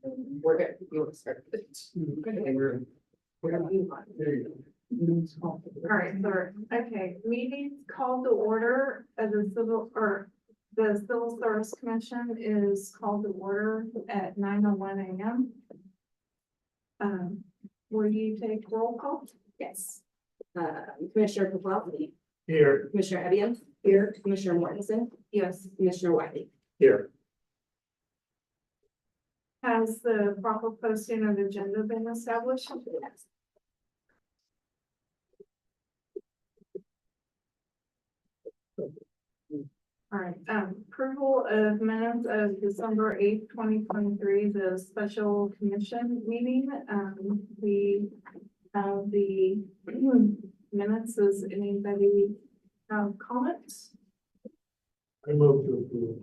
We're good. You want to start? Okay, we're gonna move on. There you go. All right, sir. Okay, meetings called to order as a civil or the Civil Service Commission is called to order at 9:01 a.m. Will you take roll call? Yes. Commissioner Poplawski, Here. Commissioner Evian, here, Commissioner Mortensen, Yes. Commissioner Wiley. Here. Has the proper posting of the agenda been established? Yes. All right, approval of minutes of December 8th, 2023, the special commission meeting. We have the minutes. Does anybody have comments? I move to approve.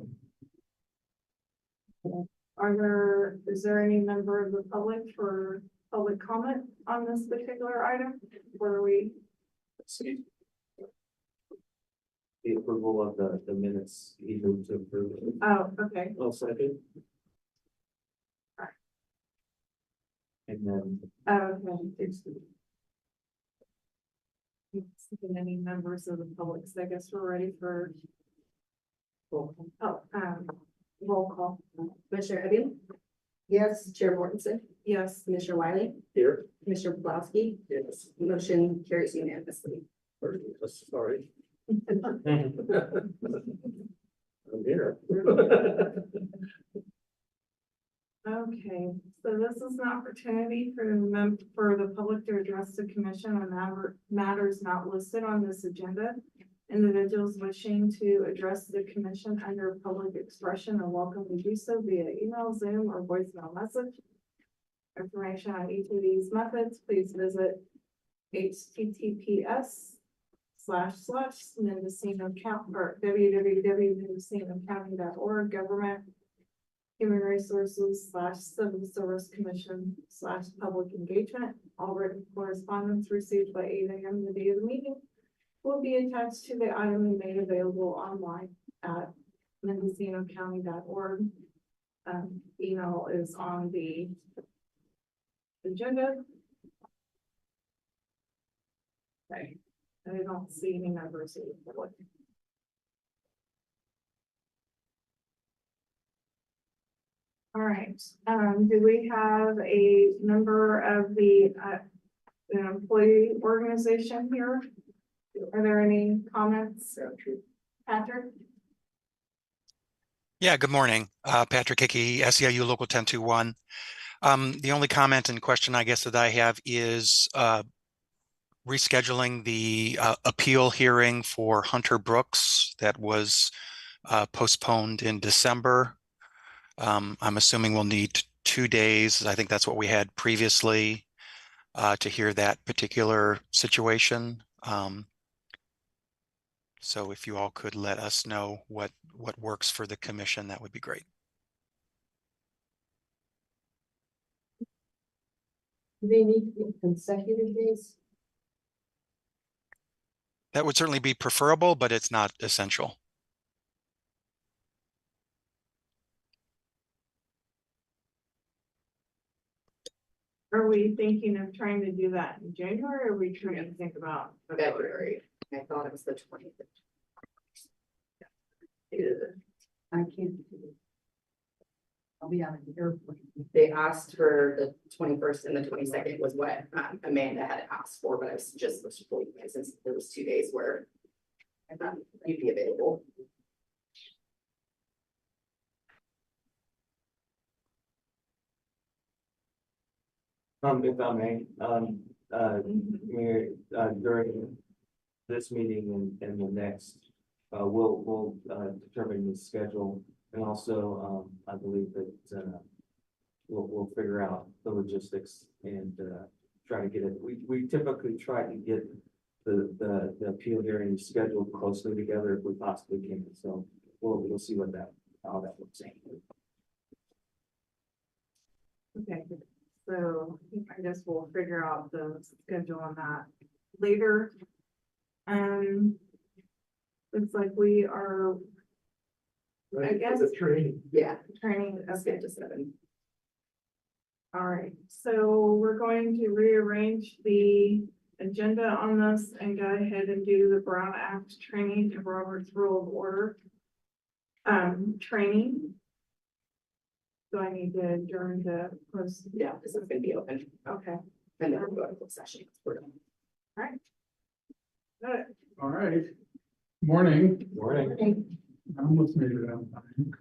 Is there any member of the public for public comment on this particular item? Where we, The approval of the minutes, he moved to approve. oh, okay. I'll second. Alright. And then. Okay. Any members of the public, so I guess we're ready for. Oh, roll call. Commissioner Evian? Yes. Chair Mortensen, Yes. Commissioner Wiley, Here. Commissioner Poplawski, Yes. motion carries unanimously. Sorry. I'm here. Okay, so this is an opportunity for the public to address the commission on matters not listed on this agenda. Individuals wishing to address the commission under public expression are welcome to do so via email, Zoom, or voicemail message. Information on each of these methods, please visit https://Mendocino County or www.mendocinocounty.org government human resources /civil service commission /public engagement. All written correspondence received by 8 a.m. the day of the meeting will be attached to the item and made available online at mendocinocounty.org. Email is on the agenda. Okay, I don't see any members of the public. All right, do we have a member of the employee organization here? Are there any comments? Patrick? Yeah, good morning. Patrick Hickey, SEIU Local 1021. The only comment and question I guess that I have is rescheduling the appeal hearing for Hunter Brooks that was postponed in December. I'm assuming we'll need 2 days. I think that's what we had previously to hear that particular situation. So if you all could let us know what works for the commission, that would be great. Do they need to be consecutive days? That would certainly be preferable, but it's not essential. Are we thinking of trying to do that in January, or are we trying to think about February. I thought it was the 20th. I can't. I'll be out of the airport. They asked for the 21st and the 22nd was what Amanda had asked for, but I was just since there was 2 days where I thought you'd be available. If I may, during this meeting and the next, we'll determine the schedule, and also, I believe that we'll figure out the logistics and try to get it. We typically try to get the appeal hearing scheduled closely together if we possibly can. So we'll see how that looks. Okay, so I guess we'll figure out the schedule on that later. It's like we are, I guess, The training. Yeah, training. that's Okay, 5 to 7. All right, so we're going to rearrange the agenda on this and go ahead and do the Brown Act training and Robert's Rule of Order. Training. So I need to adjourn the close, Yeah, this is gonna be open, okay, and then we'll go to closed session. We're done. got it. All right. Morning. Morning. I almost made it on time.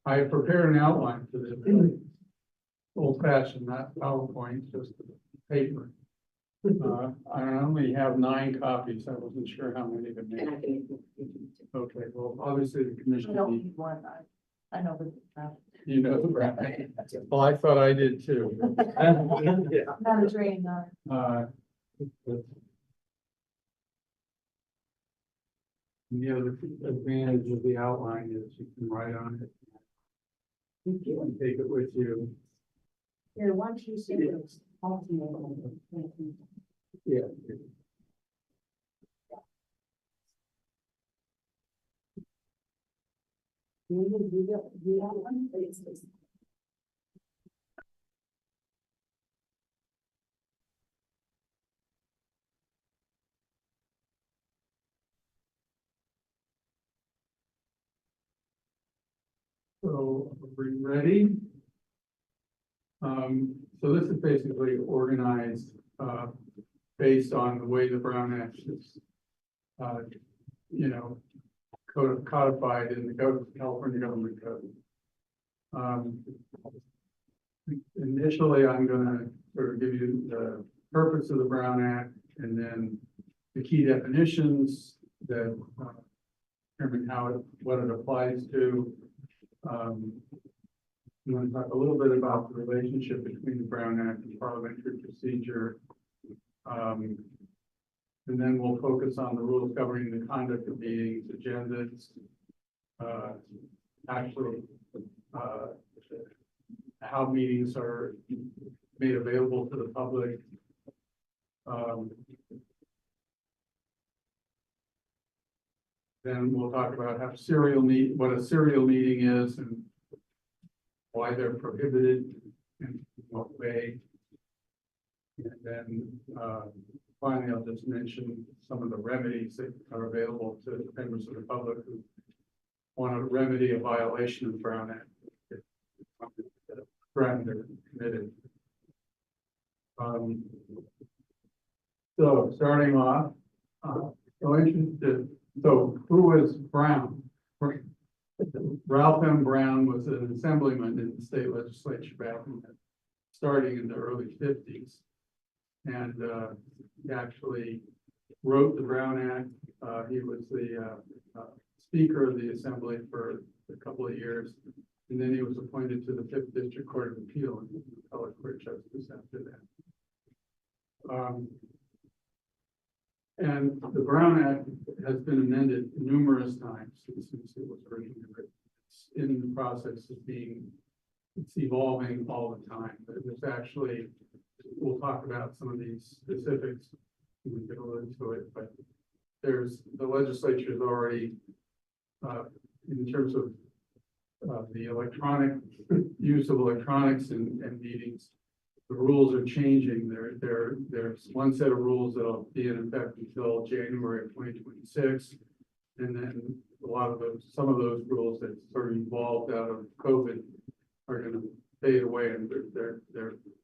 I prepared an outline for this. Old fashioned, not PowerPoint, just paper. I only have 9 copies. I wasn't sure how many to make. And I can. Okay, well, obviously the commission, I don't need one, I know the, you know, right? Well, I thought I did too. not a drain, no. The other advantage of the outline is you can write on it. You can take it with you. Here, why don't you say this? Yeah. So, are we ready? So this is basically organized, based on the way the Brown Act is, you know, codified in the California Government Code. Initially, I'm gonna sort of give you the purpose of the Brown Act and then the key definitions that determine what it applies to. I'm going to talk a little bit about the relationship between the Brown Act and parliamentary procedure. And then we'll focus on the rules governing the conduct of meetings, agendas, actually, how meetings are made available to the public. Then we'll talk about what a serial meeting is and why they're prohibited and what way. And then finally, I'll just mention some of the remedies that are available to members of the public who want to remedy a violation of the Brown Act. Crime they're committed. So starting off, so who was Brown? Ralph M. Brown was an assemblyman in the state legislature back starting in the early 50s. And he actually wrote the Brown Act. He was the Speaker of the Assembly for a couple of years. And then he was appointed to the 5th District Court of Appeal and appellate court justice after that. And the Brown Act has been amended numerous times since it was originally written. It's in the process of it's evolving all the time. But it was actually, we'll talk about some of these specifics. We can get a little into it, but the legislature is already, in terms of the electronic use of electronics and meetings, the rules are changing. There's one set of rules that'll be in effect until January of 2026. And then some of those rules that sort of evolved out of COVID are going to fade away, and they're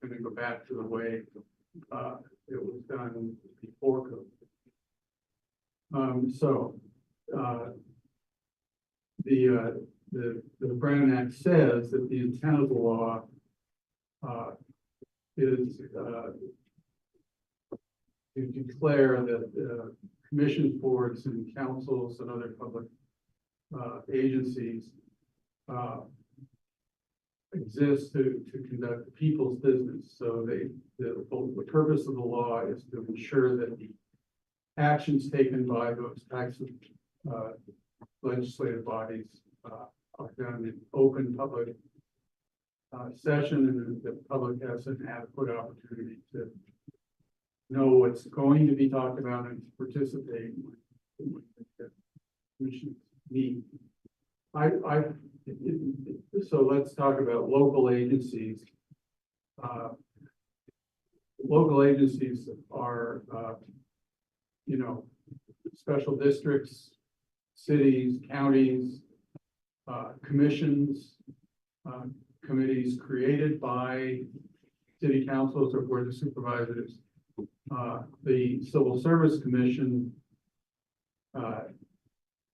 going to go back to the way it was done before COVID. The Brown Act says that the intent of the law is to declare that commissions, boards, and councils and other public agencies exist to conduct the people's business. So the purpose of the law is to ensure that the actions taken by those types of legislative bodies are done in open public session, and the public has an adequate opportunity to know what's going to be talked about and to participate when the commissions meet. So let's talk about local agencies. Local agencies are, you know, special districts, cities, counties, commissions, committees created by city councils or board of supervisors. The Civil Service Commission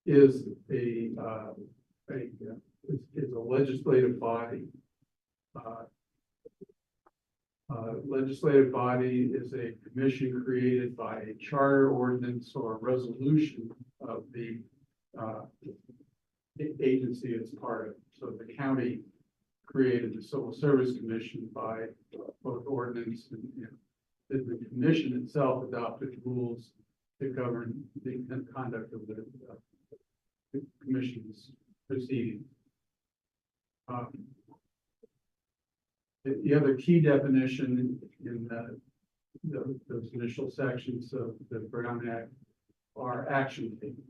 is a legislative body. Legislative body is a commission created by a charter ordinance or resolution of the agency it's part of. So the county created the Civil Service Commission by both ordinance and the commission itself adopted rules that govern the conduct of the commission's proceedings. The other key definition in those initial sections of the Brown Act are action taken.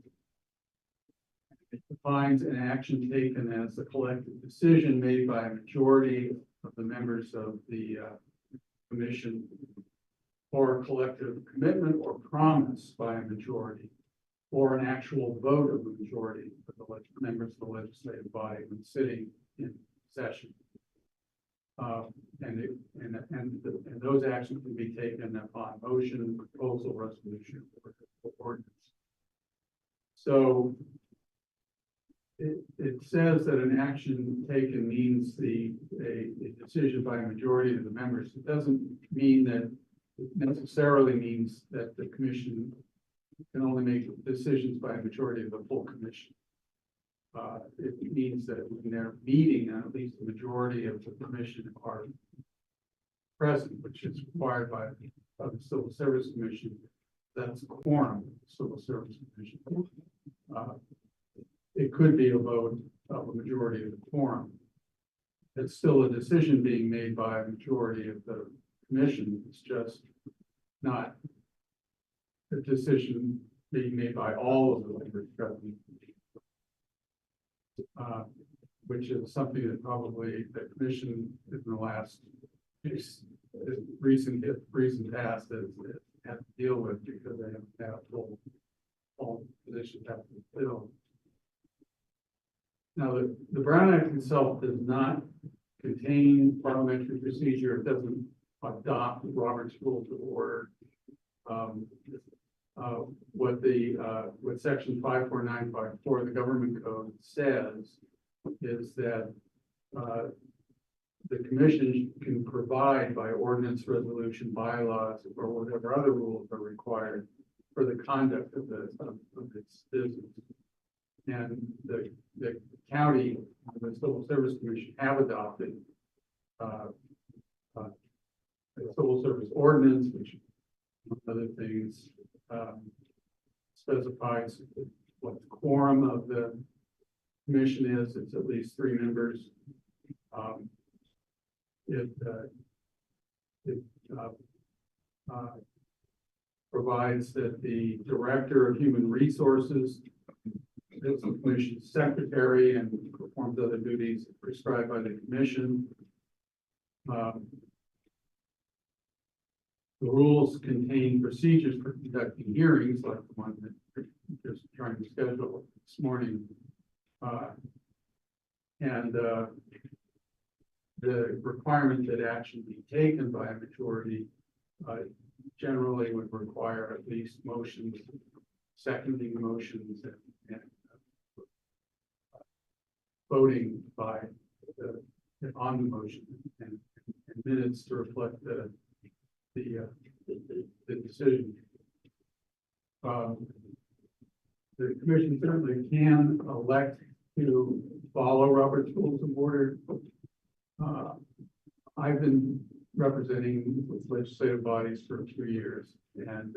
It defines an action taken as a collective decision made by a majority of the members of the commission, or a collective commitment or promise by a majority, or an actual vote of the majority of the members of the legislative body when sitting in session. And those actions can be taken upon motion, proposal, resolution, or ordinance. So it says that an action taken means a decision by a majority of the members. It doesn't mean that it necessarily means that the commission can only make decisions by a majority of the full commission. It means that when they're meeting, at least the majority of the commission are present, which is required by the Civil Service Commission. That's a quorum of the Civil Service Commission. It could be a vote of a majority of the quorum. It's still a decision being made by a majority of the commission. It's just not a decision being made by all of the members present. Which is something that probably the commission in the last recent past has had to deal with, because they have all positions have to be filled. Now, the Brown Act itself does not contain parliamentary procedure. It doesn't adopt Robert's Rules of Order. What section 54954 of the government code says is that the commission can provide by ordinance, resolution, bylaws, or whatever other rules are required for the conduct of its business. And the county, the Civil Service Commission have adopted the Civil Service Ordinance, which, among other things, specifies what the quorum of the commission is. It's at least 3 members. It provides that the Director of Human Resources is the commission's secretary and performs other duties prescribed by the commission. The rules contain procedures for conducting hearings, like the one that we're just trying to schedule this morning. The requirement that action be taken by a majority generally would require at least motions, seconding motions, and voting by on the motion, and minutes to reflect the decision. The commission certainly can elect to follow Robert's Rules of Order. I've been representing legislative bodies for a few years, and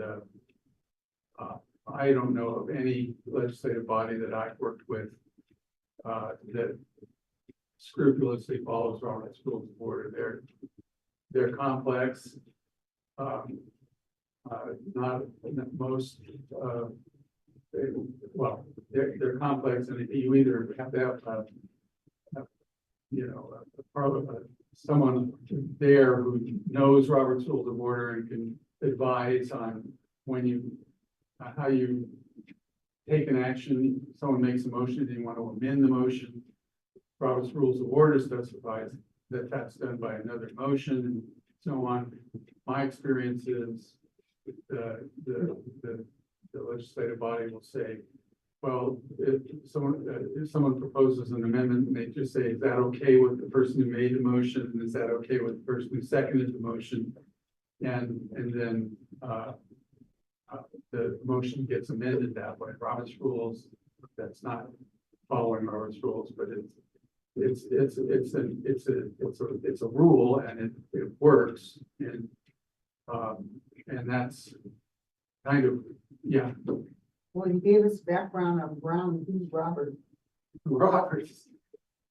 I don't know of any legislative body that I've worked with that scrupulously follows Robert's Rules of Order. They're complex. Not most. They're complex, and you either have to have someone there who knows Robert's Rules of Order and can advise on how you take an action. Someone makes a motion and you want to amend the motion. Robert's Rules of Order specifies that that's done by another motion and so on. My experience is the legislative body will say, well, if someone proposes an amendment and they just say, is that okay with the person who made the motion? And is that okay with the person who seconded the motion? And then the motion gets amended that way. Robert's Rules, that's not following Robert's Rules, but it's a rule and it works. And that's kind of, yeah. Well, you gave us background on Brown, who's Robert? Roberts.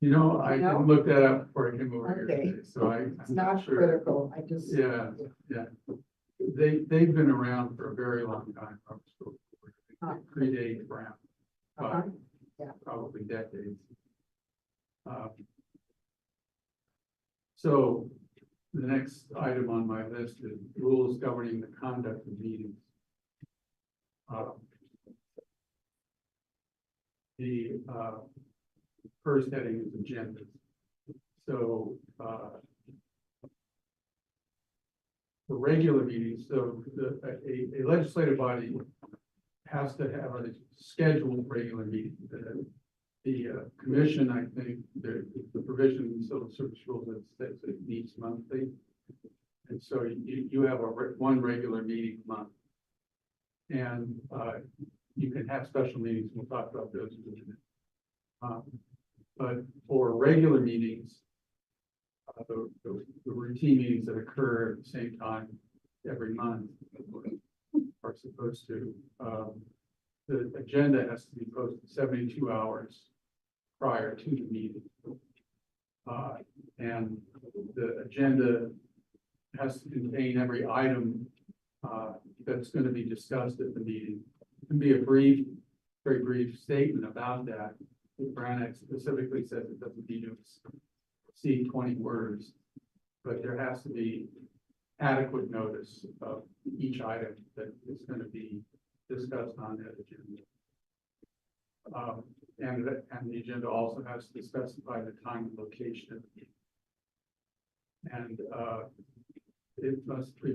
I No? didn't look that up before I came over here Okay. today, so It's I'm not sure. critical, I just. Yeah. They've been around for a very long time. Robert's Rules of Order. They predate Brown by Uh-huh. Yeah. probably decades. So the next item on my list is rules governing the conduct of meetings. The first heading is agenda. So the regular meetings, so a legislative body has to have a scheduled regular meeting. The commission, I think, the provision in the civil service rules that says it meets monthly. And so you have one regular meeting a month. And you can have special meetings. We'll talk about those in a minute. But for regular meetings, the routine meetings that occur at the same time every month are supposed to, the agenda has to be posted 72 hours prior to the meeting. And the agenda has to contain every item that's going to be discussed at the meeting. It can be a very brief statement about that. Brown Act specifically says it doesn't need to exceed 20 words, but there has to be adequate notice of each item that is going to be discussed on that agenda. And the agenda also has to specify the time and location of the meeting. And it must be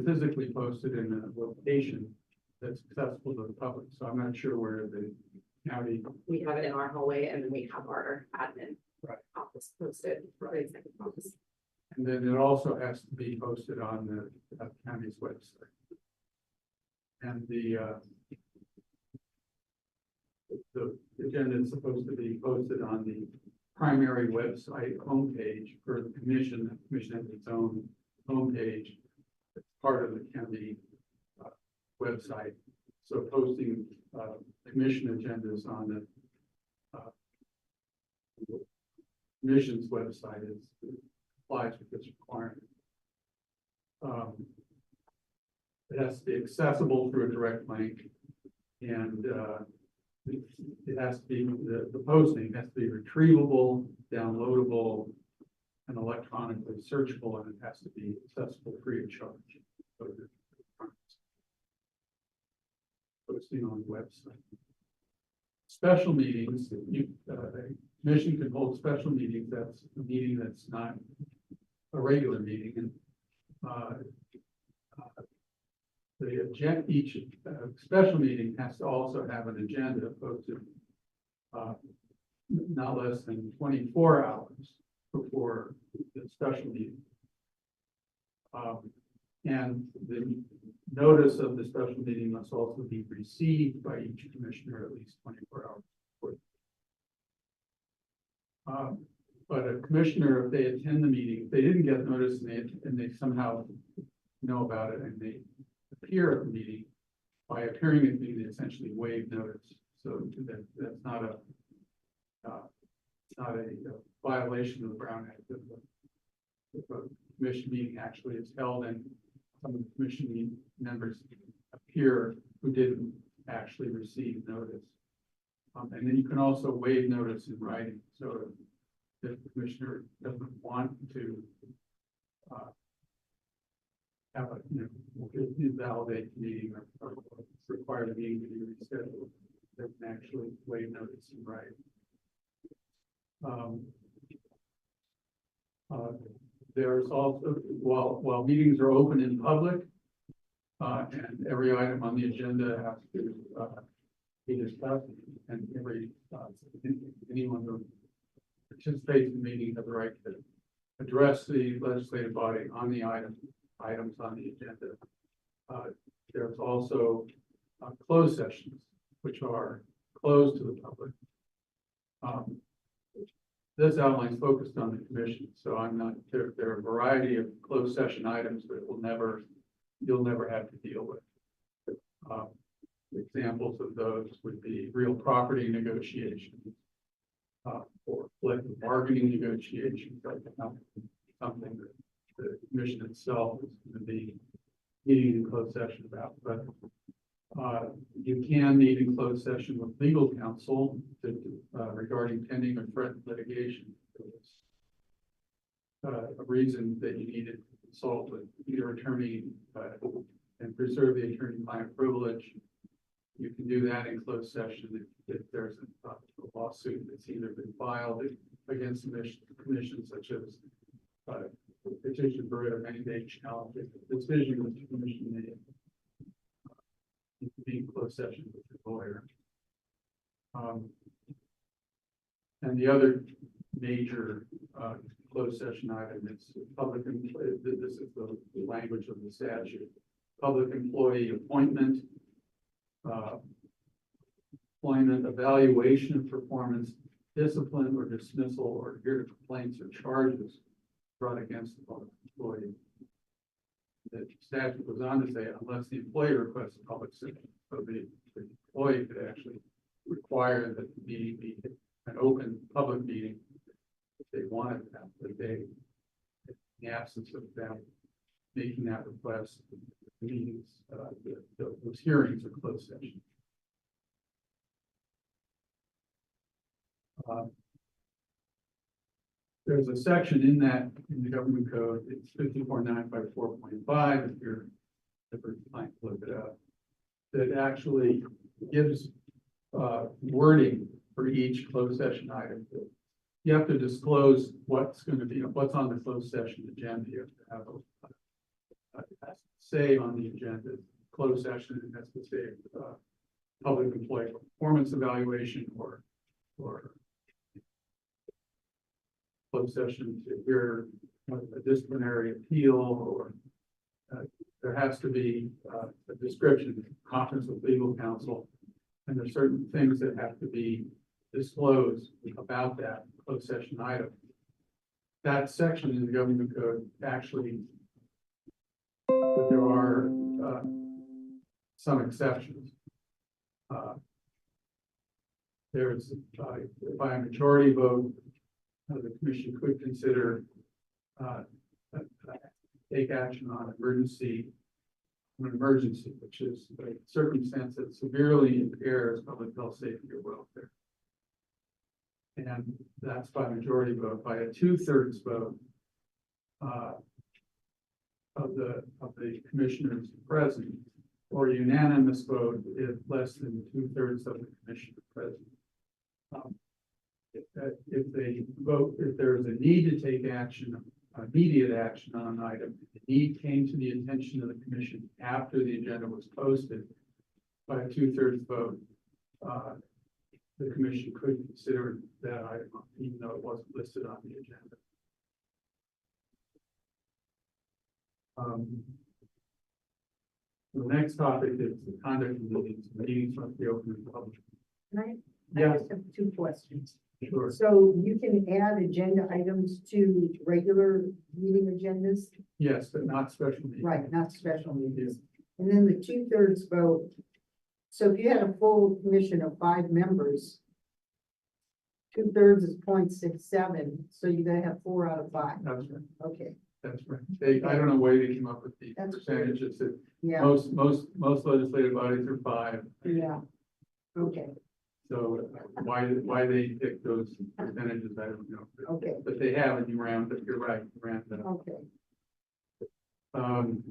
physically posted in a location that's accessible to the public. So I'm not sure where the county. We have it in our hallway and then we have our admin office posted for the executive office. And then it also has to be posted on the county's website. And the agenda is supposed to be posted on the primary website homepage for the commission. The commission has its own homepage. It's part of the county website. So posting commission agendas on the commission's website applies with this requirement. It has to be accessible through a direct link, and it has to be the posting has to be retrievable, downloadable, and electronically searchable, and it has to be accessible free of charge. So posting on the website. Special meetings, the commission can hold special meetings. That's a meeting that's not a regular meeting, and each special meeting has to also have an agenda posted not less than 24 hours before the special meeting. And the notice of the special meeting must also be received by each commissioner at least 24 hours before. But a commissioner, if they attend the meeting, if they didn't get notice and they somehow know about it and they appear at the meeting, by appearing at the meeting, they essentially waive notice. So that's not a violation of the Brown Act. If a commission meeting actually is held and some of the commission members appear who didn't actually receive notice. And then you can also waive notice in writing. So if the commissioner doesn't want to have a, invalidate the meeting or require the meeting to be rescheduled, they can actually waive notice and write. There's also, while meetings are open in public, and every item on the agenda has to be discussed, and anyone who participates in the meeting has the right to address the legislative body on the items on the agenda. There's also closed sessions, which are closed to the public. This outline is focused on the commission, so I'm not, there are a variety of closed session items that you'll never have to deal with. Examples of those would be real property negotiations, or collective bargaining negotiations, like something that the commission itself is going to be meeting in closed session about. But you can meet in closed session with legal counsel regarding pending or threatened litigation. A reason that you needed to consult with your attorney and preserve the attorney-client privilege. You can do that in closed session if there's a lawsuit that's either been filed against the commission, such as petition for writ of mandate challenge, the decision that the commission made. You can be in closed session with your lawyer. And the other major closed session item is public employee. This is the language of the statute. Public employee appointment, employment, evaluation of performance, discipline or dismissal, or hear complaints or charges brought against the public employee. The statute goes on to say, unless the employee requests a public session, so the employee could actually require that the meeting be an open public meeting if they wanted that, but they, in the absence of them making that request, the meetings, those hearings are closed session. There's a section in the government code, it's 54.954.5, if you're trying to look it up, that actually gives wording for each closed session item. You have to disclose what's going to be, what's on the closed session agenda. You have to have a say on the agenda. Closed session, it has to say public employee performance evaluation or closed session to hear a disciplinary appeal, or there has to be a description, conference with legal counsel, and there's certain things that have to be disclosed about that closed session item. That section in the government code actually, but there are some exceptions. There's by a majority vote, the commission could consider take action on an emergency, which is a circumstance that severely impairs public health, safety, or welfare. And that's by majority vote. By a 2/3 vote of the commissioners present, or unanimous vote if less than 2/3 of the commission present. If they vote, if there is a need to take action, immediate action on an item, the need came to the attention of the commission after the agenda was posted, by a 2/3 vote, the commission could consider that item, even though it wasn't listed on the agenda. The next topic is the conduct of meetings. Meetings must be open to the public. I Yes, just have two questions. sure. So you can add agenda items to regular meeting agendas, Yes, but not special meetings. right, not special meetings. And then the 2/3 vote. So if you had a full commission of 5 members, 2/3 is 0.67, so you're gonna have 4 out of 5. That's right. Okay, That's right. I don't know where they came up with the That's percentages. That yeah, most legislative bodies are 5. yeah. Okay, So why they pick those percentages, I don't know. Okay, But they have, and you round, but you're right, you round that up. okay. Um,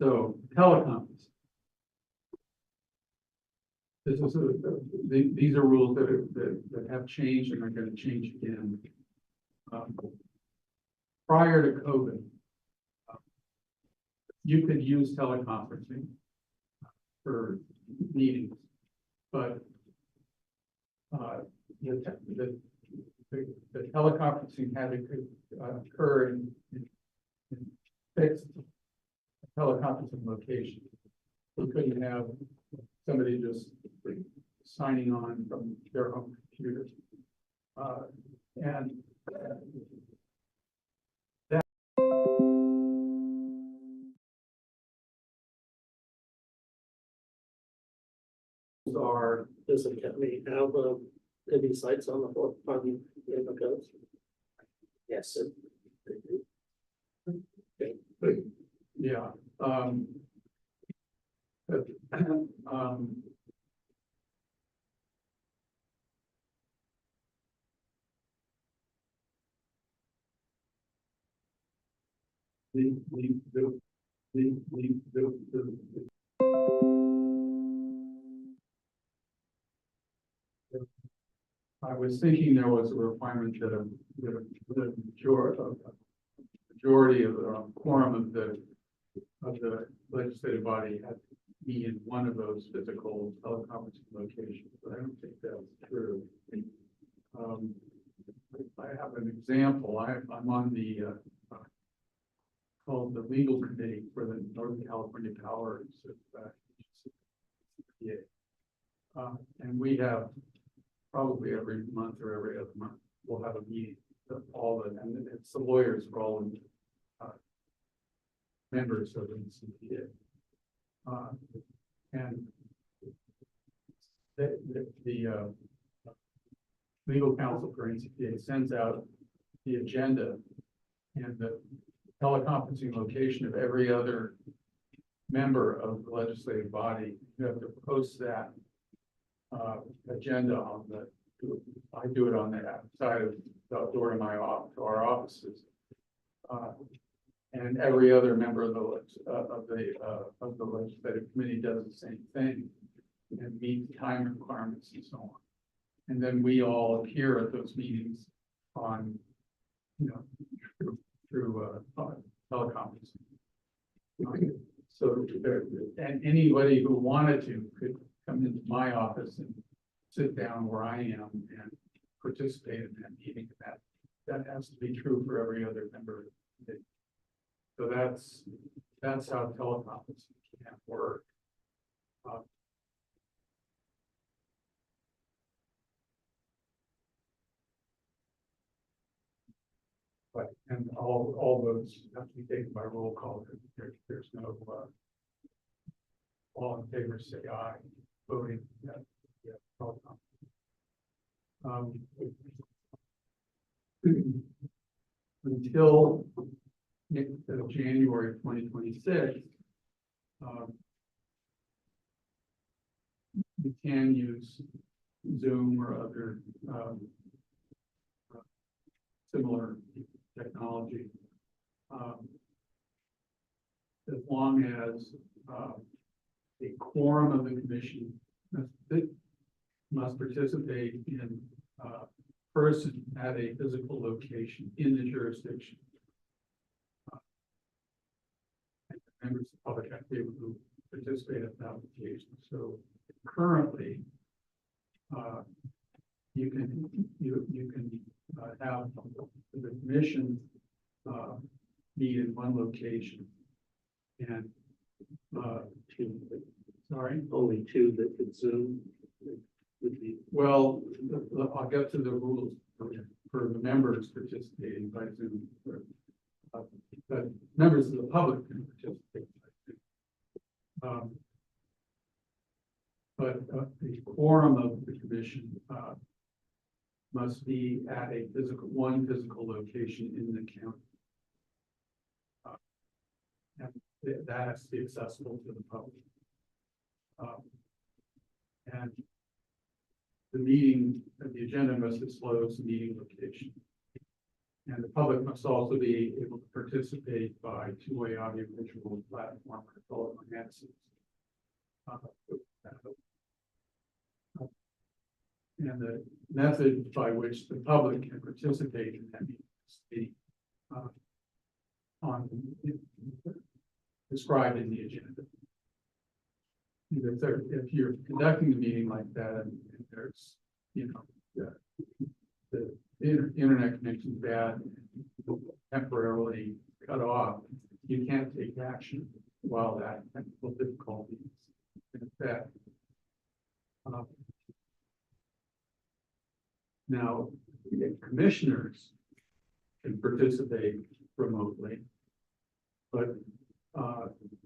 so telecoms. This is, these are rules that have changed and are going to change again. Prior to COVID, you could use teleconferencing for meetings, but the teleconferencing had to occur in fixed teleconferencing location. We couldn't have somebody just signing on from their own computer. And that are, Does the county have any sites on the fourth party in the coast? Yes. yeah. But, I was thinking there was a requirement that the majority of the quorum of the legislative body had to be in one of those physical teleconferencing locations, but I don't think that's true. I have an example. I'm on the called the legal committee for the Northern California Power. And we have probably every month or every other month, we'll have a meeting of all the, and it's the lawyers for all the members of the NCPA. And the legal counsel for NCPA sends out the agenda and the teleconferencing location of every other member of the legislative body. You have to post that agenda on the, I do it on the outside of the door to my office, to our offices. And every other member of the legislative committee does the same thing and meet time requirements and so on. And then we all appear at those meetings on, through teleconferencing. So there, and anybody who wanted to could come into my office and sit down where I am and participate in that meeting. That has to be true for every other member. So that's how teleconferencing can work. But and all those have to be taken by roll call. There's no all in favor say aye. Voting. Until January 2026, you can use Zoom or other similar technology, as long as a quorum of the commission must participate in person at a physical location in the jurisdiction. And members of the public have to be able to participate in that application. So currently, you can have the commission meet in one location and sorry, Only two that could Zoom would be. well, I'll get to the rules for the members participating by Zoom. But members of the public can participate by Zoom. But the quorum of the commission must be at a one physical location in the county. that has to be accessible to the public. And the meeting, the agenda must disclose the meeting location. And the public must also be able to participate by two-way audio visual platform or telephone access. And the method by which the public can participate in that meeting is described in the agenda. If you're conducting a meeting like that and there's, the internet connection is bad, temporarily cut off, you can't take action while that technical difficulty is in effect. Now, commissioners can participate remotely, but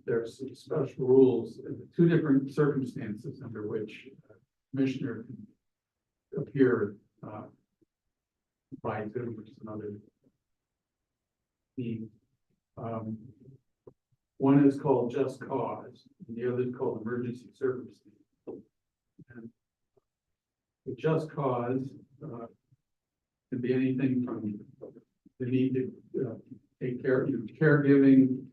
there's some special rules, two different circumstances under which a commissioner can appear by Zoom, which is another means. One is called just cause, and the other is called emergency circumstance. And the just cause can be anything from the need to take care of caregiving,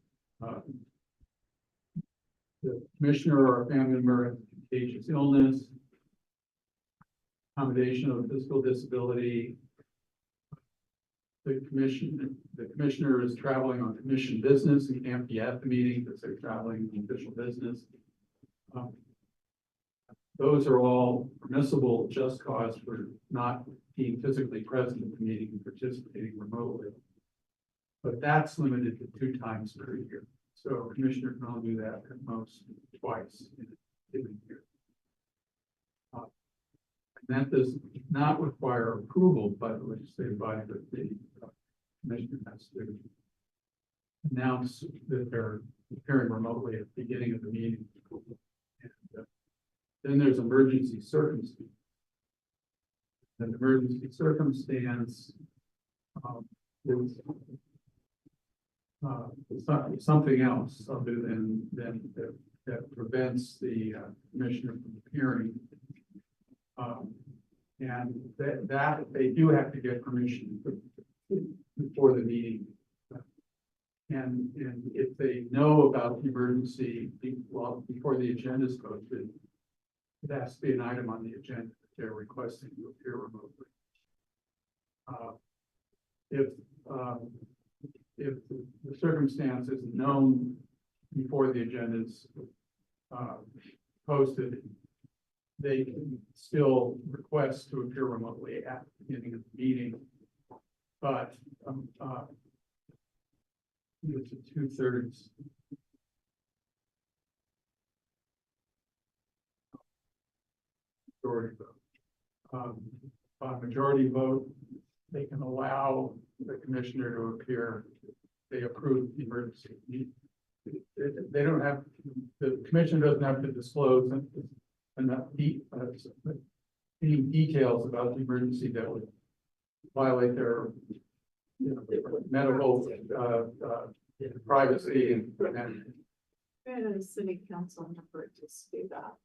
the commissioner or a family member has contagious illness, accommodation of physical disability. The commissioner is traveling on commission business and can't be at the meeting because they're traveling on official business. Those are all permissible just cause for not being physically present at the meeting and participating remotely. But that's limited to 2 times per year. So a commissioner can only do that at most twice in a given year. And that does not require approval by the legislative body, but the commissioner has to announce that they're appearing remotely at the beginning of the meeting. And then there's emergency circumstance. An emergency circumstance is something else other than that prevents the commissioner from appearing. And that they do have to get permission before the meeting. And if they know about the emergency, before the agenda is posted, it has to be an item on the agenda that they're requesting to appear remotely. If the circumstance is known before the agenda is posted, they can still request to appear remotely at the beginning of the meeting, but it's a 2/3 majority vote. By majority vote, they can allow the commissioner to appear. They approve the emergency. They don't have, the commissioner doesn't have to disclose enough any details about the emergency that would violate their medical privacy and a city council member to speak up.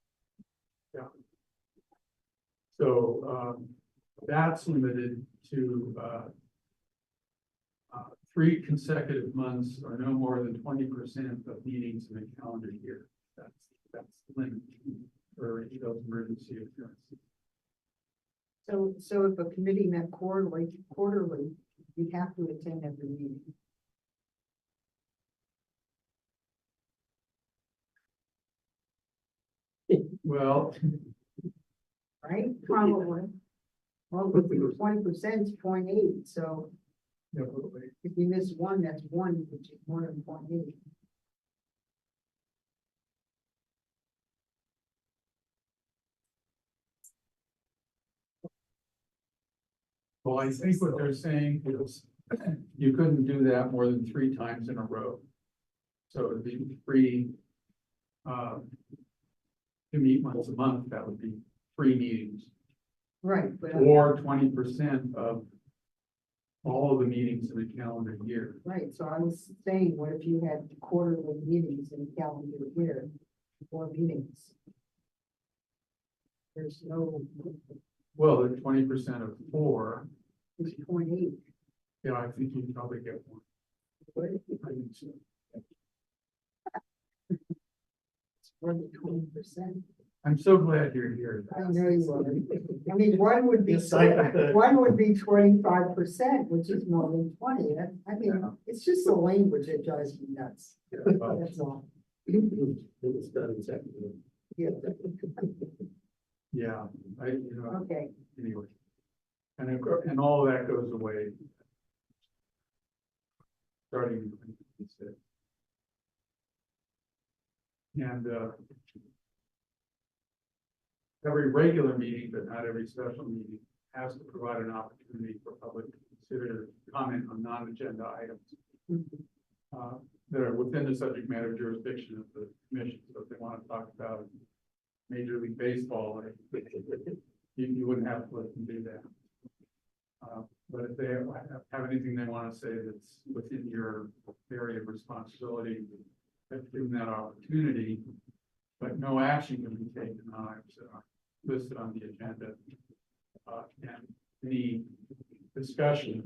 so that's limited to 3 consecutive months or no more than 20% of meetings in a calendar year. That's the limit for those emergency occurrences. So if a committee met quarterly, you have to attend every meeting. Well, Right? Probably. Well, if you're 20% is 0.8, so yeah, if you miss one, that's 1, which is more than 0.8. well, I think what they're saying is you couldn't do that more than 3 times in a row. So it'd be free to meet once a month, that would be 3 meetings. Right, but Or 20% of all of the meetings in a calendar year. Right, so I was saying, what if you had quarterly meetings in a calendar year, 4 meetings? There's no, Well, the 20% of 4, there's 0.8. yeah, I think you'd probably get one. What? I think so. It's more than 20%. I'm so glad you're here. I know you are. I mean, one would be, It's like the- 25%, which is more than 20. I mean, it's just the language that drives me nuts. Yeah, well, That's all. It was done exactly. Yeah. yeah, Okay, anyway. And all of that goes away. Starting in 2026. And every regular meeting, but not every special meeting, has to provide an opportunity for public to consider comment on non-agenda items that are within the subject matter jurisdiction of the commission. So if they want to talk about Major League Baseball, you wouldn't have to let them do that. But if they have anything they want to say that's within your area of responsibility, that's given that opportunity, but no action can be taken on items that are listed on the agenda. And any discussion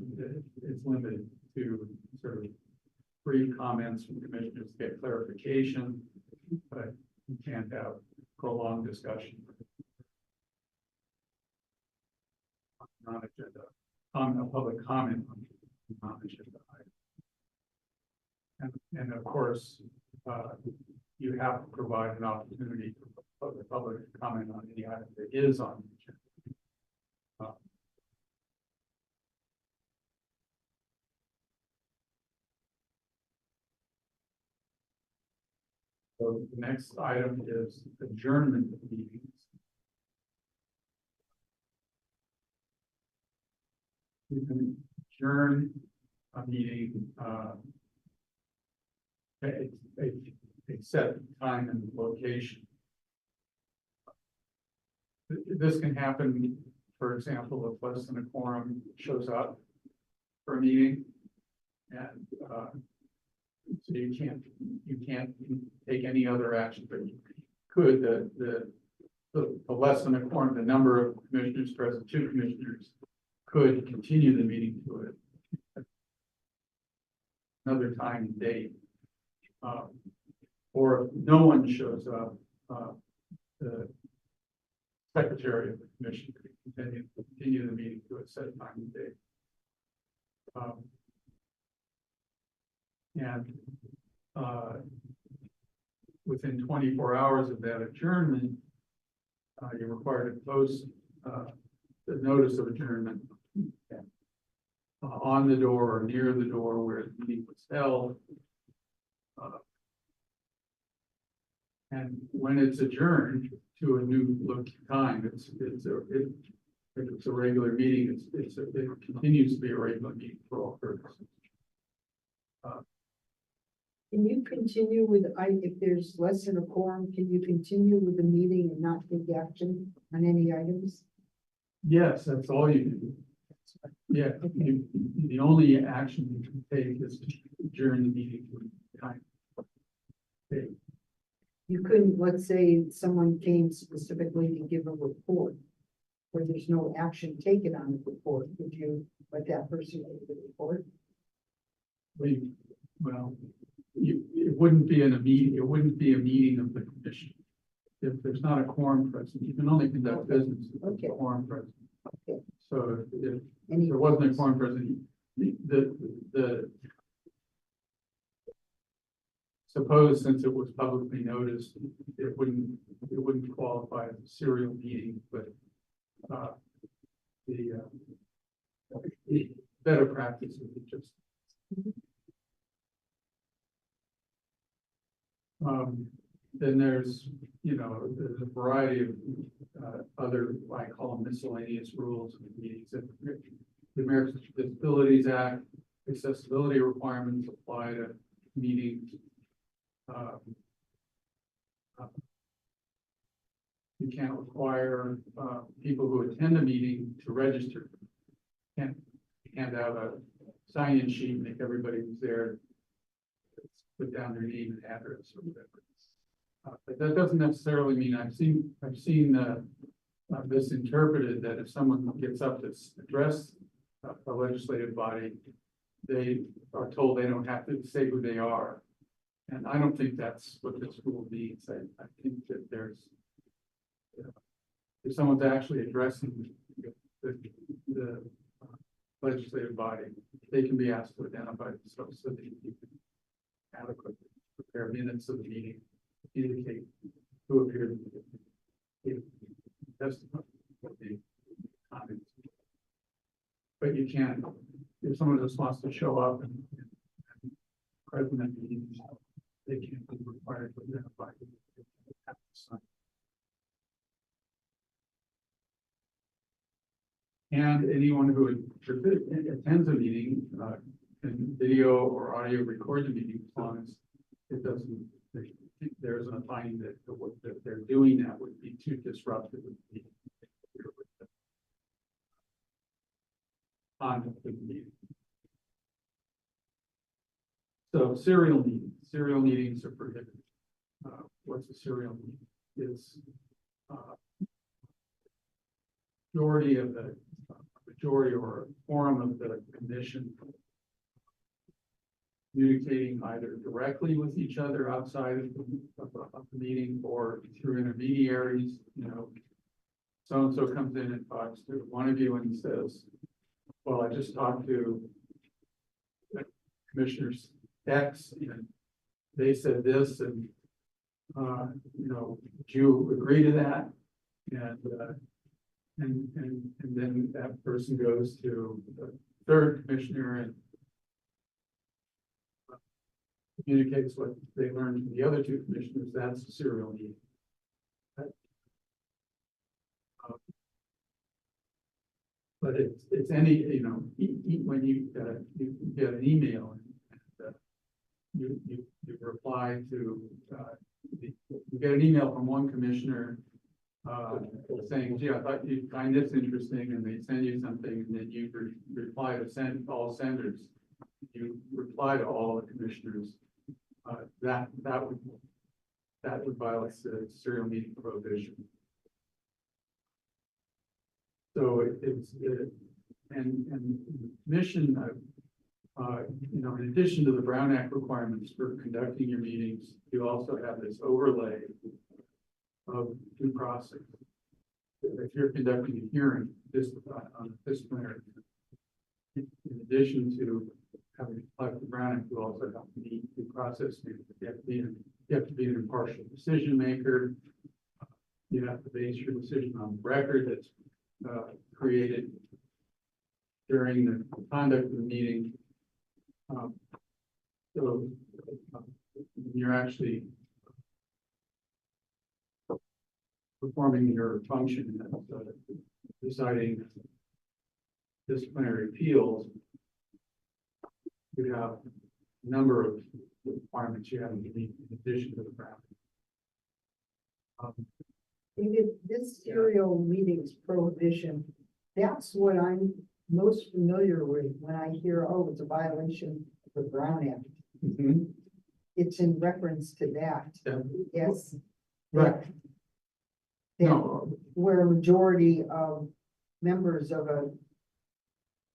is limited to sort of brief comments from commissioners to get clarification, but you can't have prolonged discussion. Non-agenda, on a public comment on non-agenda item. And of course, you have to provide an opportunity for the public to comment on any item that is on the agenda. So the next item is adjournment of meetings. You can adjourn a meeting, a set time and location. This can happen, for example, if less than a quorum shows up for a meeting. And so you can't take any other action, but you could, the less than a quorum, the number of commissioners present, 2 commissioners could continue the meeting to another time and date. Or if no one shows up, the secretary of the commission could continue the meeting to a set time and date. Within 24 hours of that adjournment, you're required to post the notice of adjournment on the door or near the door where the meeting was held. And when it's adjourned to a new time, if it's a regular meeting, it continues to be a regular meeting for all purposes. can you continue with, if there's less than a quorum, can you continue with the meeting and not take action on any items? Yes, that's all you can do. Yeah, the only action you can take is to adjourn the meeting to a time. Okay. You couldn't, let's say someone came specifically to give a report where there's no action taken on the report, would you let that person give the report? It wouldn't be in a meeting, it wouldn't be a meeting of the commission. If there's not a quorum present, you can only conduct business if there's a quorum present. Okay. So if Any there wasn't a quorum present, the suppose since it was publicly noticed, it wouldn't qualify as a serial meeting, but the better practice would be just then there's a variety of other, I call them miscellaneous rules of meetings. The Americans with Disabilities Act, accessibility requirements apply to meetings. You can't require people who attend a meeting to register. You hand out a sign-in sheet, make everybody who's there put down their name and address or whatever. But that doesn't necessarily mean, I've seen this interpreted that if someone gets up to address a legislative body, they are told they don't have to say who they are. And I don't think that's what this rule means. I think that there's, if someone's actually addressing the legislative body, they can be asked to identify themselves so that you can adequately prepare minutes of the meeting, indicate who appeared in the testimony, the comments. But you can't, if someone just wants to show up and present at meetings, they can't be required to identify. And anyone who attends a meeting, can video or audio record the meeting as long as it doesn't, there isn't a finding that that they're doing that would be too disruptive of the meeting. Conduct of the meeting. So serial meetings are prohibited. What's a serial meeting? Is majority or a quorum of the commission communicating either directly with each other outside of the meeting or through intermediaries. You know, so-and-so comes in and talks to one of you and says, well, I just talked to Commissioners X and they said this, and you know, would you agree to that? And then that person goes to the third commissioner and communicates what they learned from the other two commissioners. That's a serial meeting. But it's any, you know, when you get an email and you reply to you get an email from one commissioner saying, gee, I thought you'd find this interesting, and they send you something, and then you reply to all senders. You reply to all the commissioners. That would violate the serial meeting prohibition. So and the commission, you know, in addition to the Brown Act requirements for conducting your meetings, you also have this overlay of due process. If you're conducting a hearing on a disciplinary, in addition to having to apply the Brown Act, you also have to meet due process. You have to be an impartial decision maker. You have to base your decision on the record that's created during the conduct of the meeting. So you're actually performing your function of deciding disciplinary appeals. You have a number of requirements you have to meet in addition to the Brown. David, this serial meetings prohibition, that's what I'm most familiar with when I hear, oh, it's a violation of the Brown Act. Mm-hmm. It's in reference to that. Yeah. Yes. Right. That No. where a majority of members of a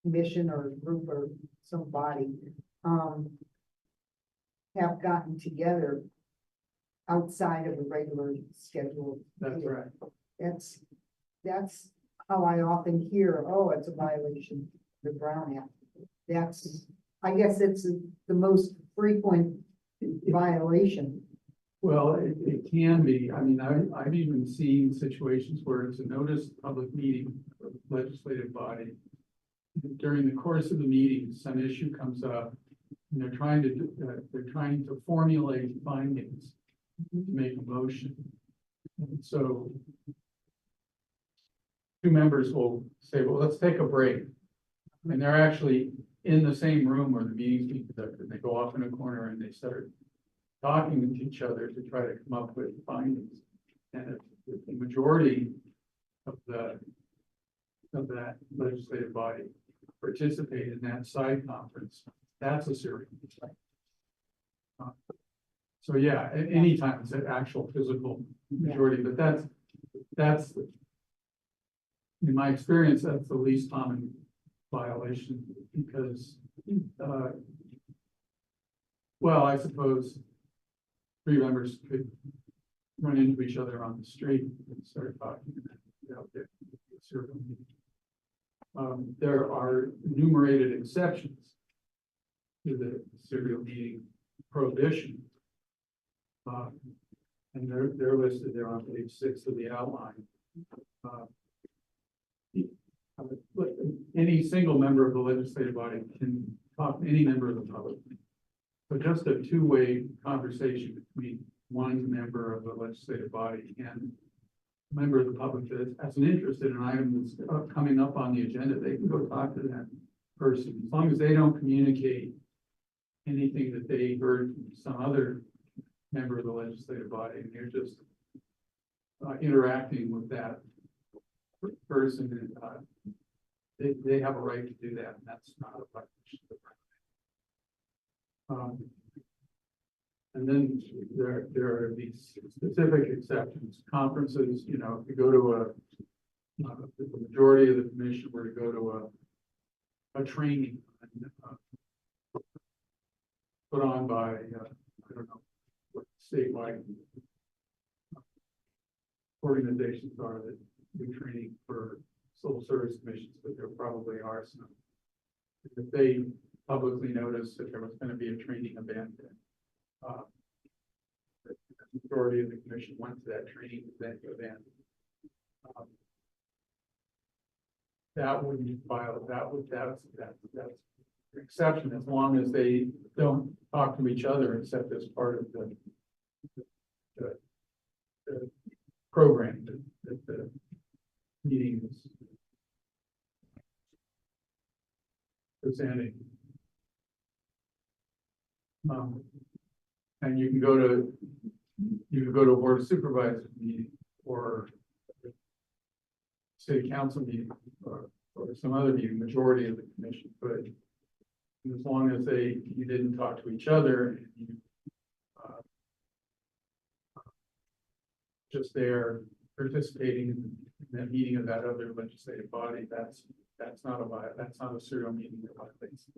commission or group or some body have gotten together outside of the regular schedule. That's right. That's how I often hear, oh, it's a violation of the Brown Act. I guess it's the most frequent violation. Well, it can be. I mean, I've even seen situations where it's a notice public meeting of the legislative body. During the course of the meeting, some issue comes up, and they're trying to formulate findings to make a motion. And so two members will say, well, let's take a break. And they're actually in the same room where the meeting's being conducted. They go off in a corner and they start talking with each other to try to come up with findings. And if the majority of that legislative body participate in that side conference, that's a serial meeting. So yeah, anytime it's an actual physical majority, but that's in my experience, that's the least common violation because, well, I suppose 3 members could run into each other on the street and start talking about their serial meeting. There are enumerated exceptions to the serial meeting prohibition. And they're listed there on page 6 of the outline. Any single member of the legislative body can talk to any member of the public. So just a two-way conversation between one member of the legislative body and a member of the public that has an interest in an item that's coming up on the agenda, they can go talk to that person. As long as they don't communicate anything that they heard from some other member of the legislative body, and you're just interacting with that person, they have a right to do that, and that's not a violation of the and then there are these specific exceptions. Conferences, you know, if you go to if the majority of the commission were to go to a training put on by I don't know what statewide organizations are that do training for civil service commissions, but there probably are some. If they publicly noticed that there was going to be a training event, the majority of the commission went to that training event. That wouldn't violate, that's an exception as long as they don't talk to each other except as part of the program that the meeting is presenting. And you can go to a board of supervisors meeting or city council meeting or some other meeting, majority of the commission could. As long as you didn't talk to each other and you just there participating in that meeting of that other legislative body, that's not a serial meeting that violates.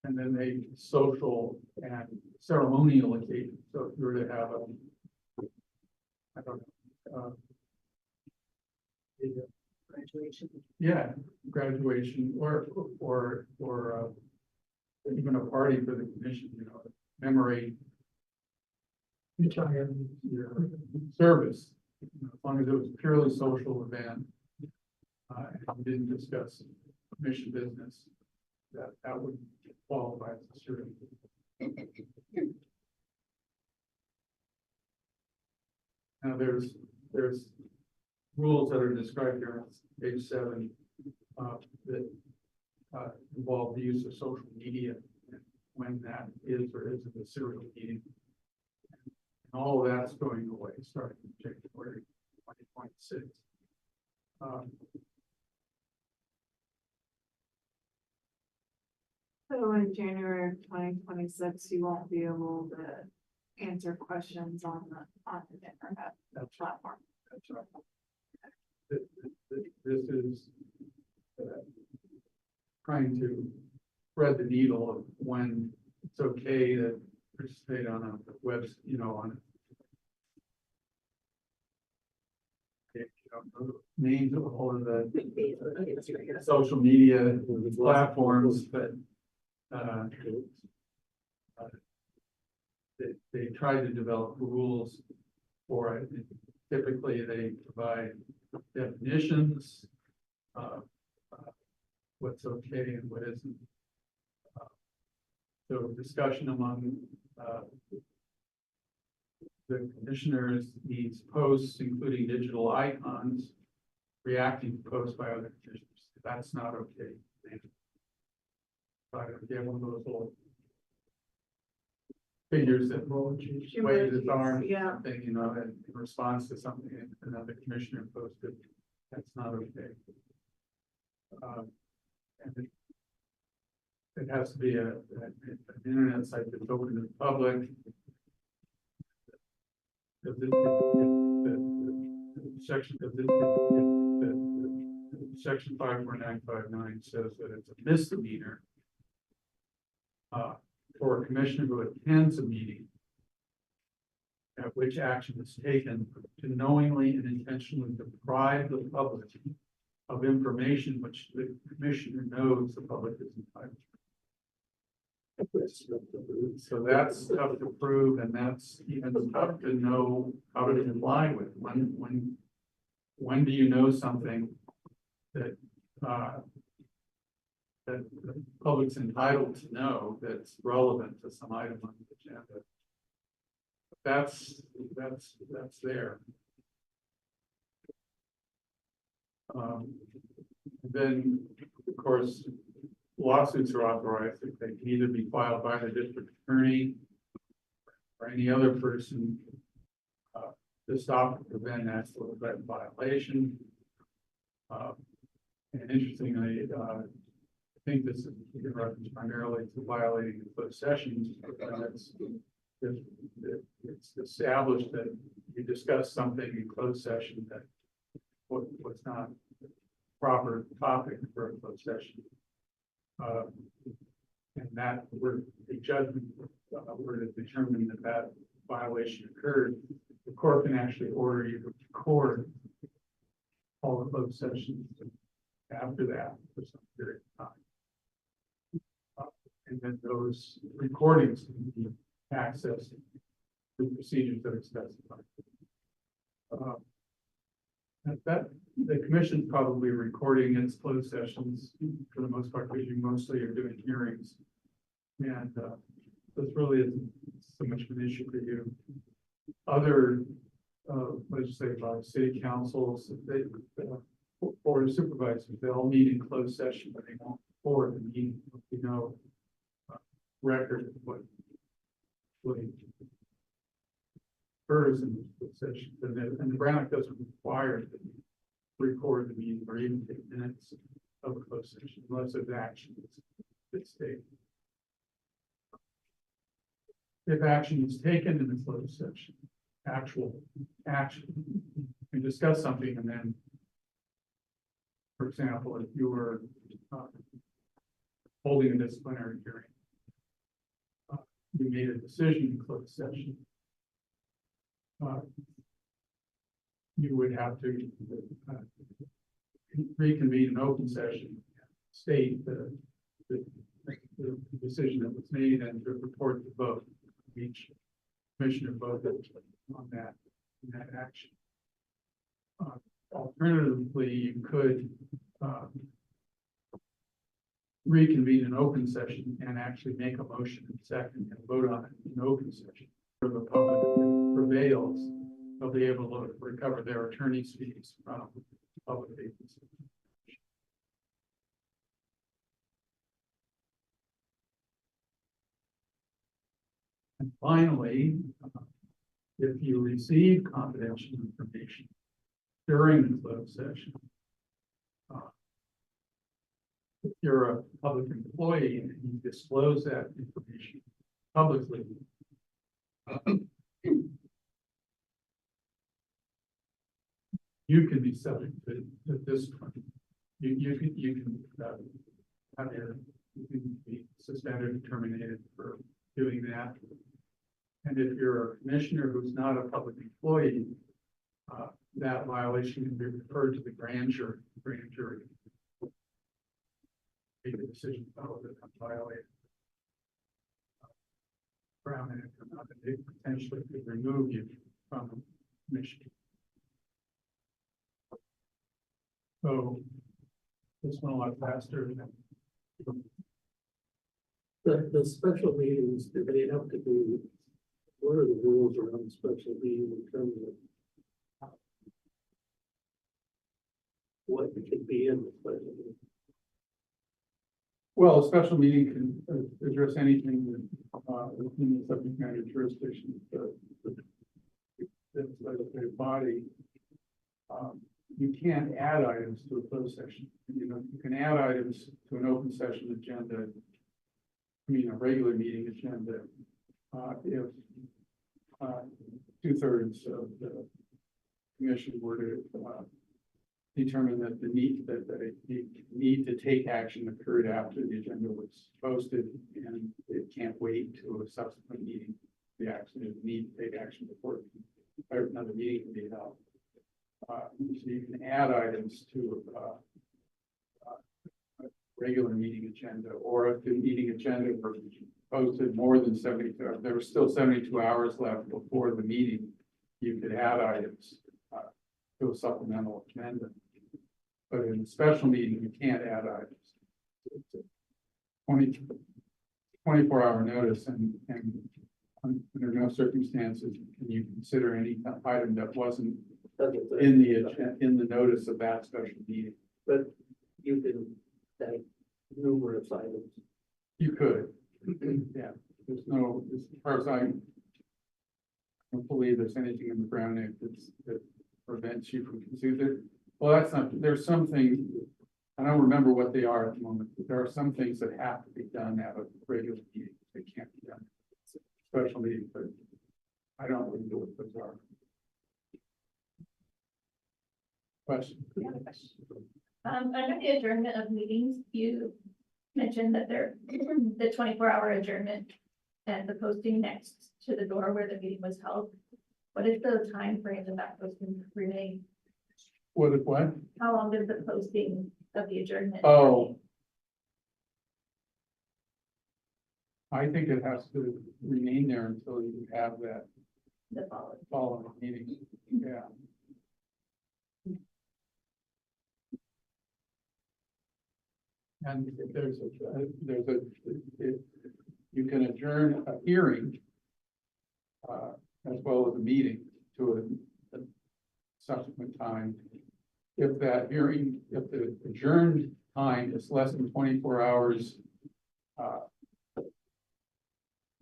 And then they social and ceremonial occasions. So if you were to have I don't know, graduation. Yeah, graduation or even a party for the commission, you know, commemorate your service, you know, as long as it was a purely social event and we didn't discuss commission business, that would qualify as a serial meeting. Now there's rules that are described here on page 7 that involve the use of social media and when that is or isn't a serial meeting. And all of that's going away starting in January 2026. So in January of 2026, you won't be able to answer questions on the internet platform. That's right. This is trying to thread the needle of when it's okay to participate on a web, you know, on names of all of the social media platforms, but they try to develop rules for it. Typically, they provide definitions of what's okay and what isn't. So discussion among the commissioners needs posts, including digital icons, reacting to posts by other commissioners. That's not okay. But again, one of those little figures that wave his arm, Yeah. something, you know, in response to something another commissioner posted. That's not okay. And it has to be an internet site that's open to the public. Section 54959 says that it's a misdemeanor for a commissioner who attends a meeting at which action is taken to knowingly and intentionally deprive the public of information which the commissioner knows the public is entitled to. So that's tough to prove, and that's even tough to know how to comply with. When do you know something that that the public's entitled to know that's relevant to some item on the agenda? That's there. Then, of course, lawsuits are authorized. They can either be filed by the district attorney or any other person to stop or prevent an actual event violation. And interestingly, I think this is in reference primarily to violating the closed sessions. It's established that you discuss something in closed session that was not proper topic for a closed session. And that were a judgment were to determine that that violation occurred, the court can actually order you to record all the closed sessions after that for some period of time. And then those recordings can be accessed through procedures that are specified. That the commission's probably recording its closed sessions for the most part, because you mostly are doing hearings. And this really isn't so much of an issue for you. Other legislative bodies, city councils, board of supervisors, they all meet in closed session, but they won't forward the meeting, record of what occurs in the session. And the Brown Act doesn't require that you record the meeting or even take minutes of a closed session unless there's action that's taken. If action is taken in the closed session, actual action, you can discuss something, and then, for example, if you were holding a disciplinary hearing, you made a decision in closed session, you would have to reconvene an open session, state the decision that was made, and to report the vote. Each commissioner voted on that action. Alternatively, you could reconvene an open session and actually make a motion in second and vote on it in open session. For the public prevails, they'll be able to recover their attorney's fees from public agencies. And finally, if you receive confidential information during the closed session, if you're a public employee and you disclose that information publicly, you can be subject to discipline. You can be suspended and terminated for doing that. And if you're a commissioner who's not a public employee, that violation can be referred to the grand jury. Make a decision about whether it's violated. Brown Act or not, they potentially could remove you from the commission. So this went a lot faster than The special meetings, do they have to be, what are the rules around special meeting in terms of what could be in the special meeting? well, a special meeting can address anything that within the subject matter jurisdiction of the legislative body. you can't add items to a closed session. You know, you can add items to an open session agenda. I mean, a regular meeting agenda, if 2/3 of the commission were to determine that the need to take action occurred after the agenda was posted, and it can't wait to a subsequent meeting. The action is need to take action before another meeting can be held. So you can add items to a regular meeting agenda, or if the meeting agenda were posted more than 72, if there was still 72 hours left before the meeting, you could add items to a supplemental agenda. But in a special meeting, you can't add items. It's a 24-hour notice, and under no circumstances can you consider any item that wasn't in the notice of that special meeting. But you can have numerous items. You could, yeah. There's no, as far as I don't believe there's anything in the Brown Act that prevents you from considering. Well, that's not, there's some things, I don't remember what they are at the moment, but there are some things that have to be done at a regular meeting. They can't be done at a special meeting, but I don't really know what those are. Question? Under the adjournment of meetings, you mentioned that they're the 24-hour adjournment and the posting next to the door where the meeting was held. What is the time frame that posting remain? What? How long does the posting of the adjournment? Oh. I think it has to remain there until you have that The following. following meeting. Yeah. And you can adjourn a hearing as well as a meeting to a subsequent time. If that hearing, if the adjourned time is less than 24 hours,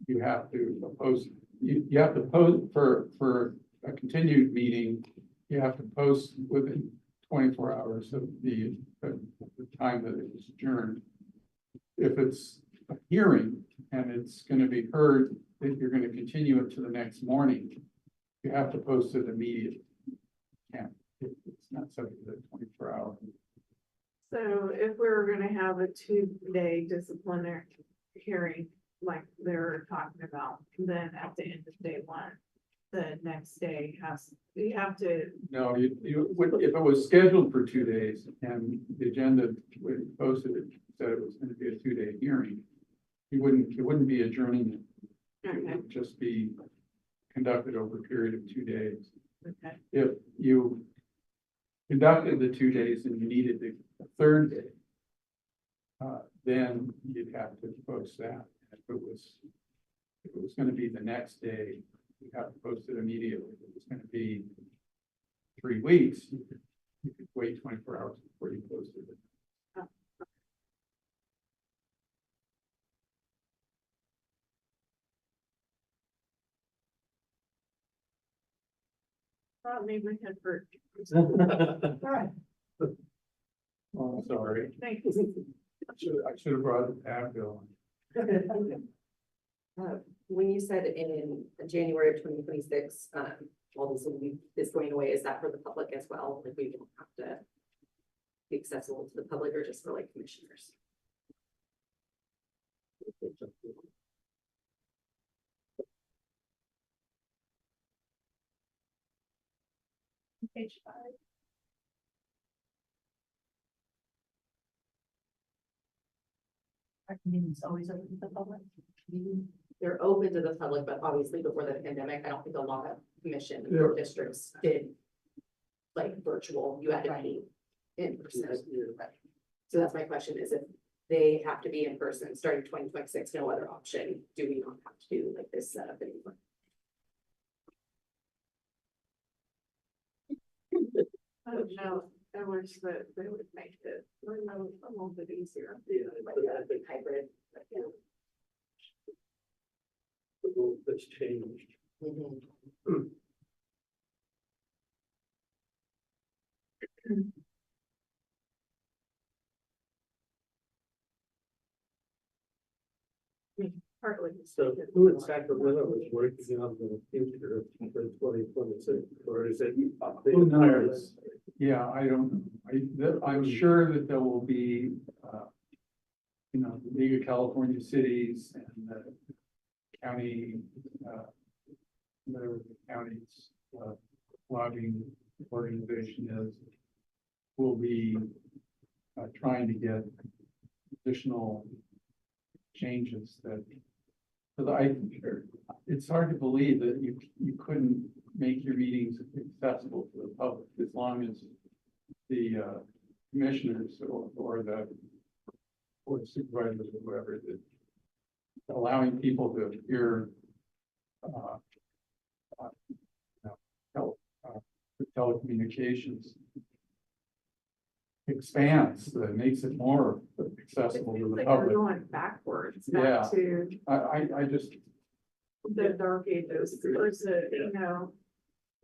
you have to post, you have to post for a continued meeting, you have to post within 24 hours of the time that it was adjourned. If it's a hearing and it's going to be heard, if you're going to continue it to the next morning, you have to post it immediately. It's not subject to the 24 hour. So if we were gonna have a 2-day disciplinary hearing, like they're talking about, then at the end of day 1, the next day you have to. No, you would, if it was scheduled for 2 days and the agenda posted it, said it was going to be a 2-day hearing, it wouldn't be adjourning it. It would just be conducted over a period of 2 days. Okay. If you conducted the 2 days and you needed the third day, then you'd have to post that. If it was going to be the next day, you have to post it immediately. If it was going to be 3 weeks, you could wait 24 hours before you posted it. Maybe we had for. Oh, sorry. Thanks. I should have brought the tab bill. When you said in January of 2026, all this will be going away, is that for the public as well? Like we don't have to be accessible to the public, or just for like commissioners? Page 5. Our meetings always open to the public. They're open to the public, but obviously before the pandemic, I don't think a lot of commission Yeah. or districts did like virtual, you had to be in person. So that's my question, is if they have to be in person starting 2026, no other option, do we not have to do like this setup anymore? I don't know, I wish that they would make it a little bit easier. Like a big hybrid, like, yeah. The rule that's changed. Partly. So who in Sacramento is working on the future of the 2026, or is it? the Who entire knows? Yeah, I don't, I'm sure that there will be, the League of California Cities and the county, whatever the county's, lobbying organization is, will be, trying to get additional changes that, because it's hard to believe that you couldn't make your meetings accessible to the public as long as the commissioners or the board of supervisors or whoever, that allowing people to hear telecommunications expands, that makes it more accessible to Feels the like we're public. going backwards Yeah. back to I just, the dark ages versus,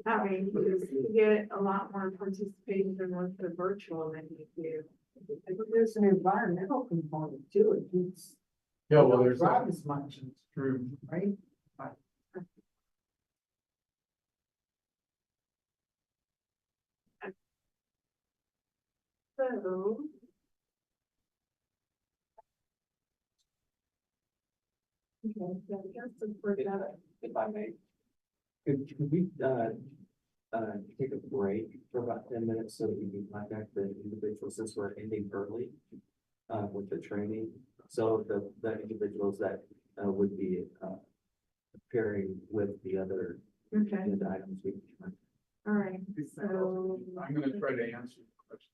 having to get a lot more participation with the virtual than you do. But there's an environmental component too, it keeps. yeah, well, don't there's, drive as much, it's true. right? So. Okay, so I guess to break that, If I may. Could we, take a break for about 10 minutes so that we can contact the individuals since we're ending early, with the training? So the individuals that, would be, appearing with the other okay, agenda items we can. all right, so. I'm gonna try to answer the question.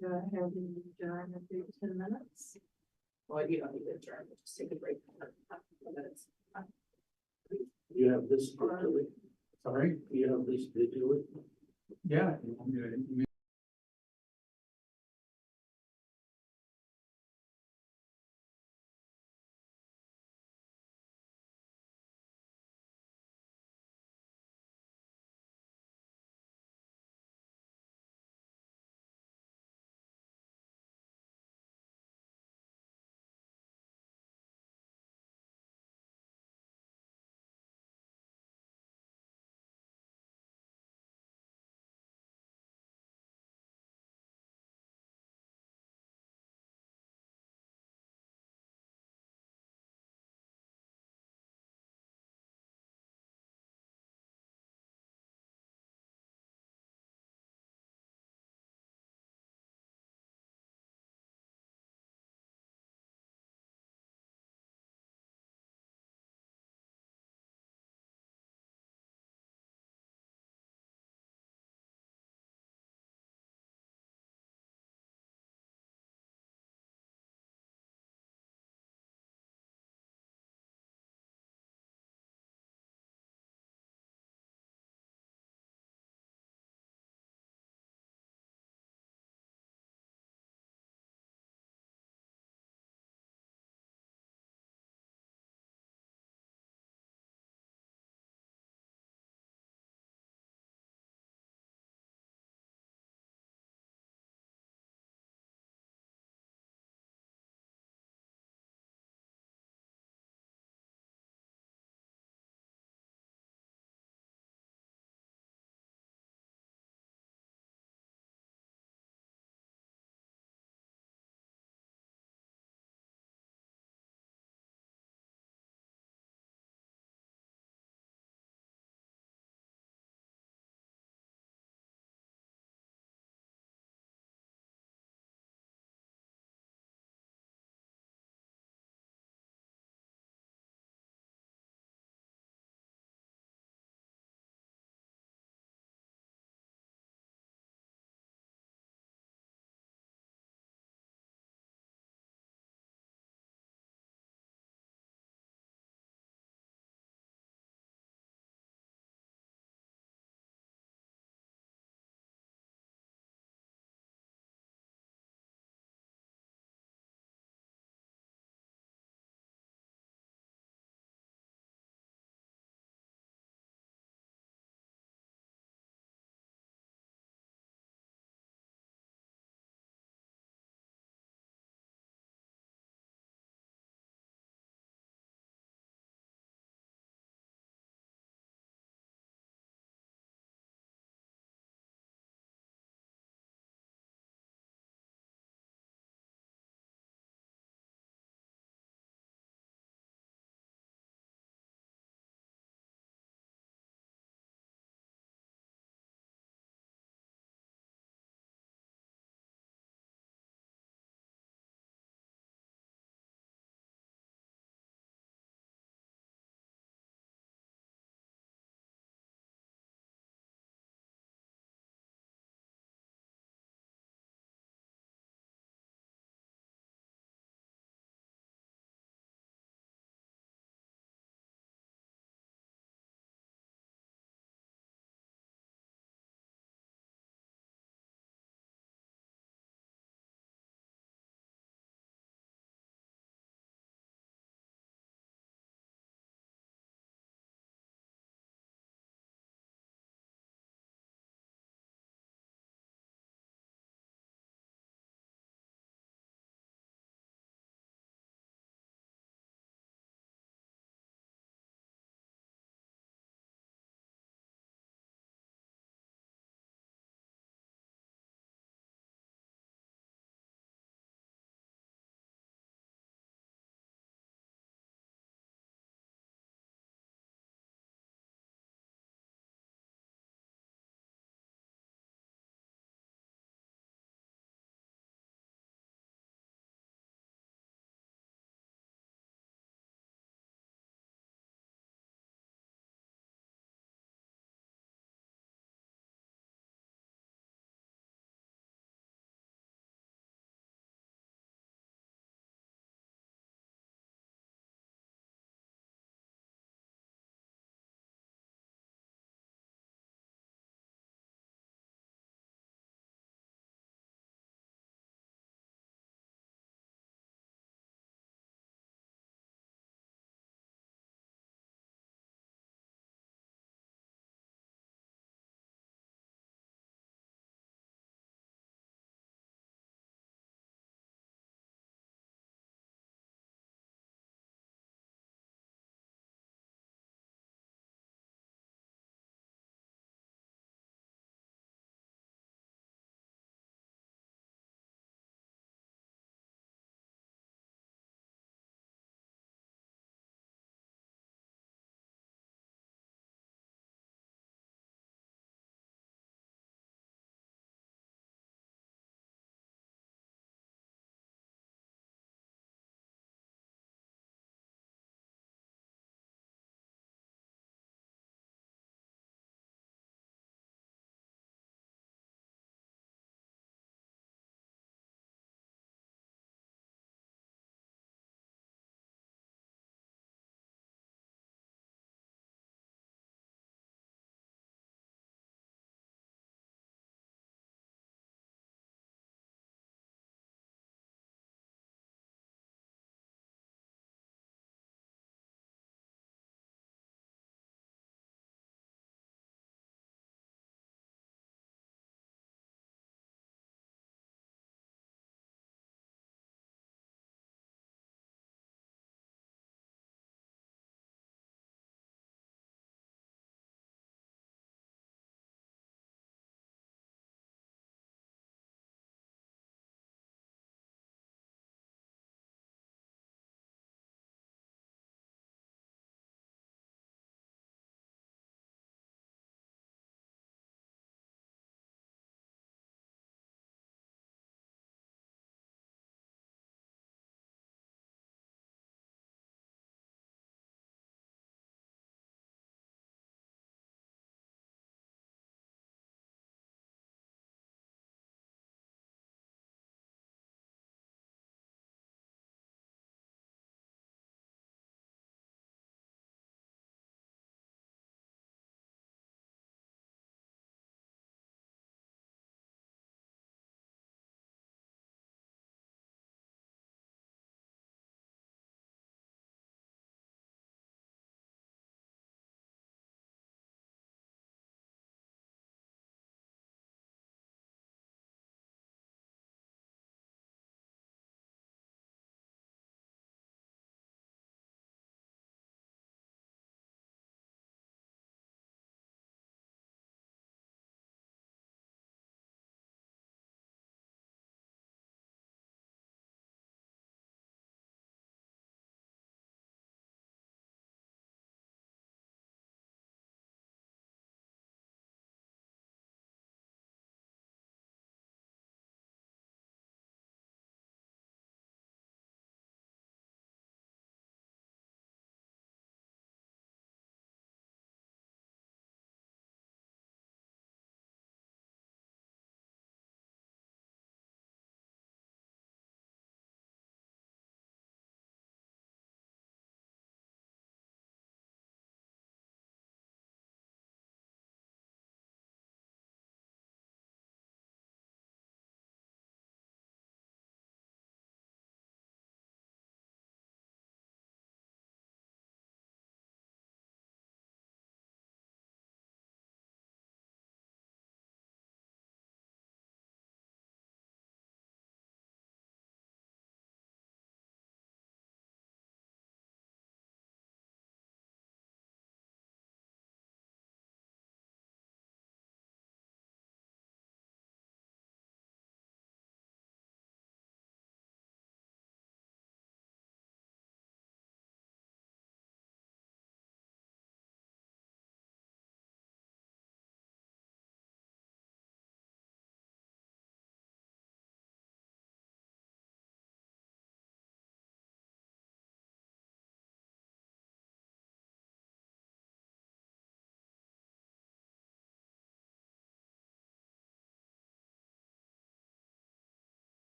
Go ahead and adjourn in 10 minutes. Well, you don't need to adjourn, we'll just take a break for a couple of minutes. You have this digitally, Sorry? you have this digitally. Yeah. You want me to-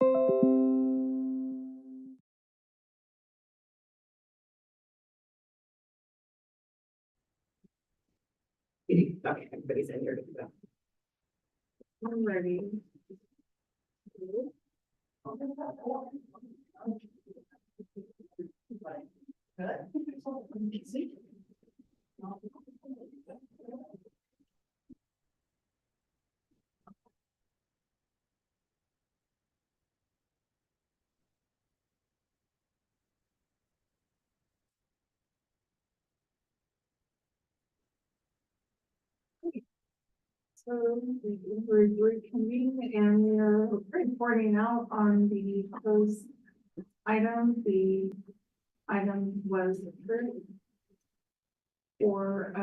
Okay, everybody's in here to do that. I'm ready. So we're reconvening and we're reporting out on the proposed item. The item was approved. Or,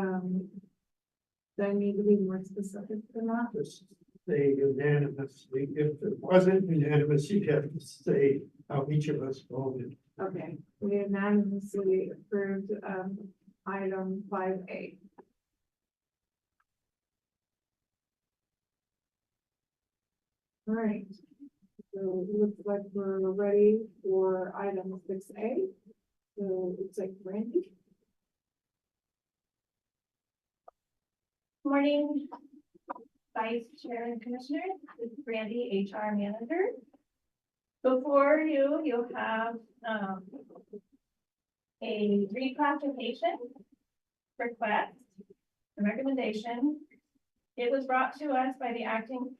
do I need to be more specific than that? Just say unanimously. If it wasn't unanimous, you'd have to say how each of us voted. Okay, we unanimously approved, item 5A. All right. So it looks like we're ready for item 6A. So it's like Randy. Morning, Vice Chair and Commissioners. This is Brandy, HR Manager. Before you, you'll have a reclassification request, a recommendation. It was brought to us by the acting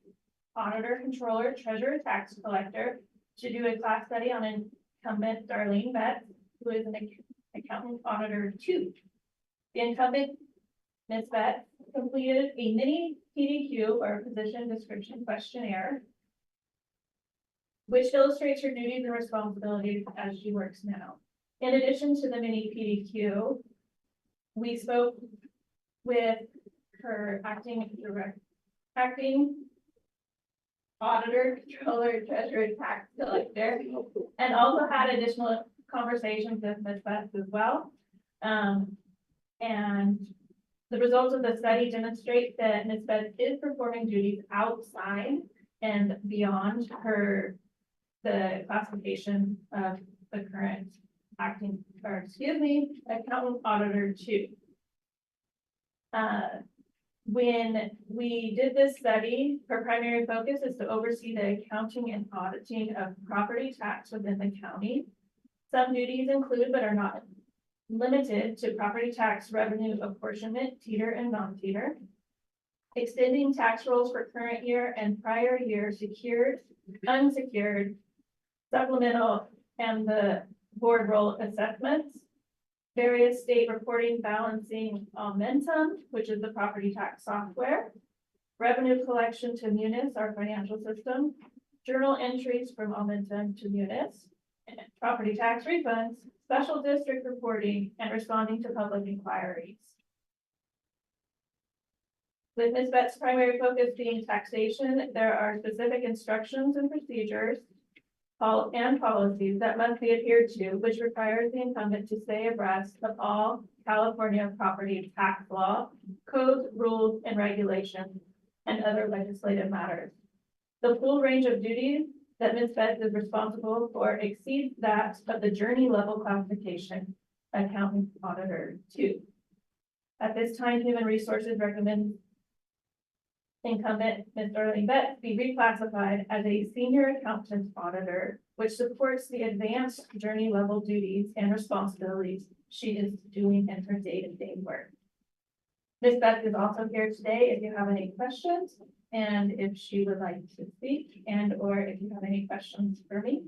auditor, controller, treasurer, tax collector to do a class study on incumbent Darlene Betts, who is an Accountant-Auditor II. The incumbent, Ms. Betts, completed a mini PDQ or position description questionnaire, which illustrates her duties and responsibilities as she works now. In addition to the mini PDQ, we spoke with her acting auditor, controller, treasurer, tax collector, and also had additional conversations with Ms. Betts as well. And the results of the study demonstrate that Ms. Betts is performing duties outside and beyond the classification of the current Accountant-Auditor II. When we did this study, her primary focus is to oversee the accounting and auditing of property tax within the county. Some duties include, but are not limited to, property tax revenue apportionment, teeter and non-teeter, extending tax rolls for current year and prior year, secured, unsecured, supplemental, and the board roll assessments, various state reporting, balancing Momentum, which is the property tax software, revenue collection to Munis, our financial system, journal entries from Momentum to Munis, and property tax refunds, special district reporting, and responding to public inquiries. With Ms. Betts' primary focus being taxation, there are specific instructions and procedures and policies that must be adhered to, which requires the incumbent to stay abreast of all California property tax law, codes, rules, and regulations, and other legislative matters. The full range of duties that Ms. Betts is responsible for exceeds that of the journey level classification Accountant-Auditor II. At this time, Human Resources recommends incumbent Ms. Darlene Betts be reclassified as a senior accountant auditor, which supports the advanced journey level duties and responsibilities she is doing in her day-to-day work. Ms. Betts is also here today if you have any questions, and if she would like to speak, and or if you have any questions for me.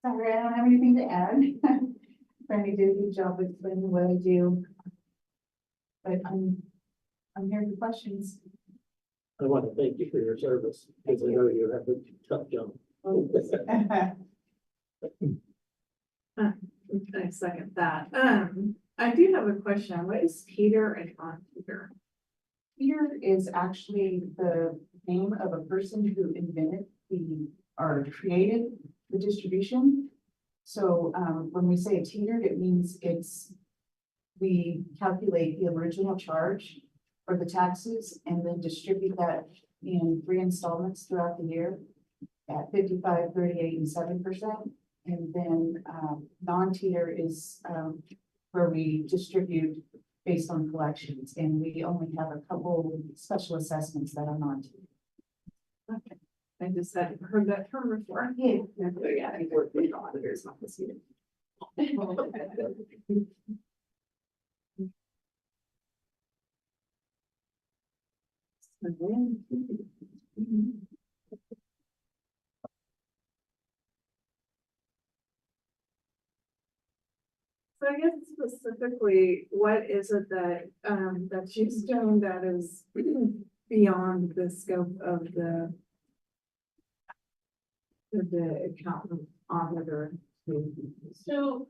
Sorry, I don't have anything to add. Brandy did a good job explaining what I do. But I'm here for questions. I want to thank you for your service, because I know you have a tough job. I second that. I do have a question. What is teeter and non-teeter? Teeter is actually the name of a person who invented or created the distribution. So when we say teetered, it means we calculate the original charge for the taxes and then distribute that in 3 installments throughout the year at 55, 38, and 7%. And then non-teeter is where we distribute based on collections, and we only have a couple special assessments that are non-teeter. Okay. I just hadn't heard that term before. Yeah. Yeah, I think we're the auditors, not the student. So I guess specifically, what is it that, that she's doing that is beyond the scope of the accountant auditor? So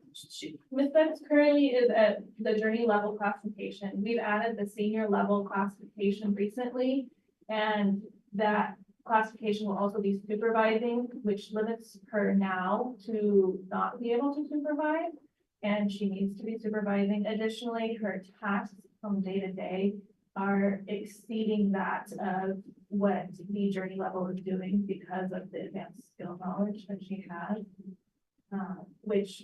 Ms. Betts currently is at the journey level classification. We've added the senior level classification recently. And that classification will also be supervising, which limits her now to not be able to supervise. And she needs to be supervising. Additionally, her tasks from day to day are exceeding that of what the journey level is doing because of the advanced skill knowledge that she has. Which,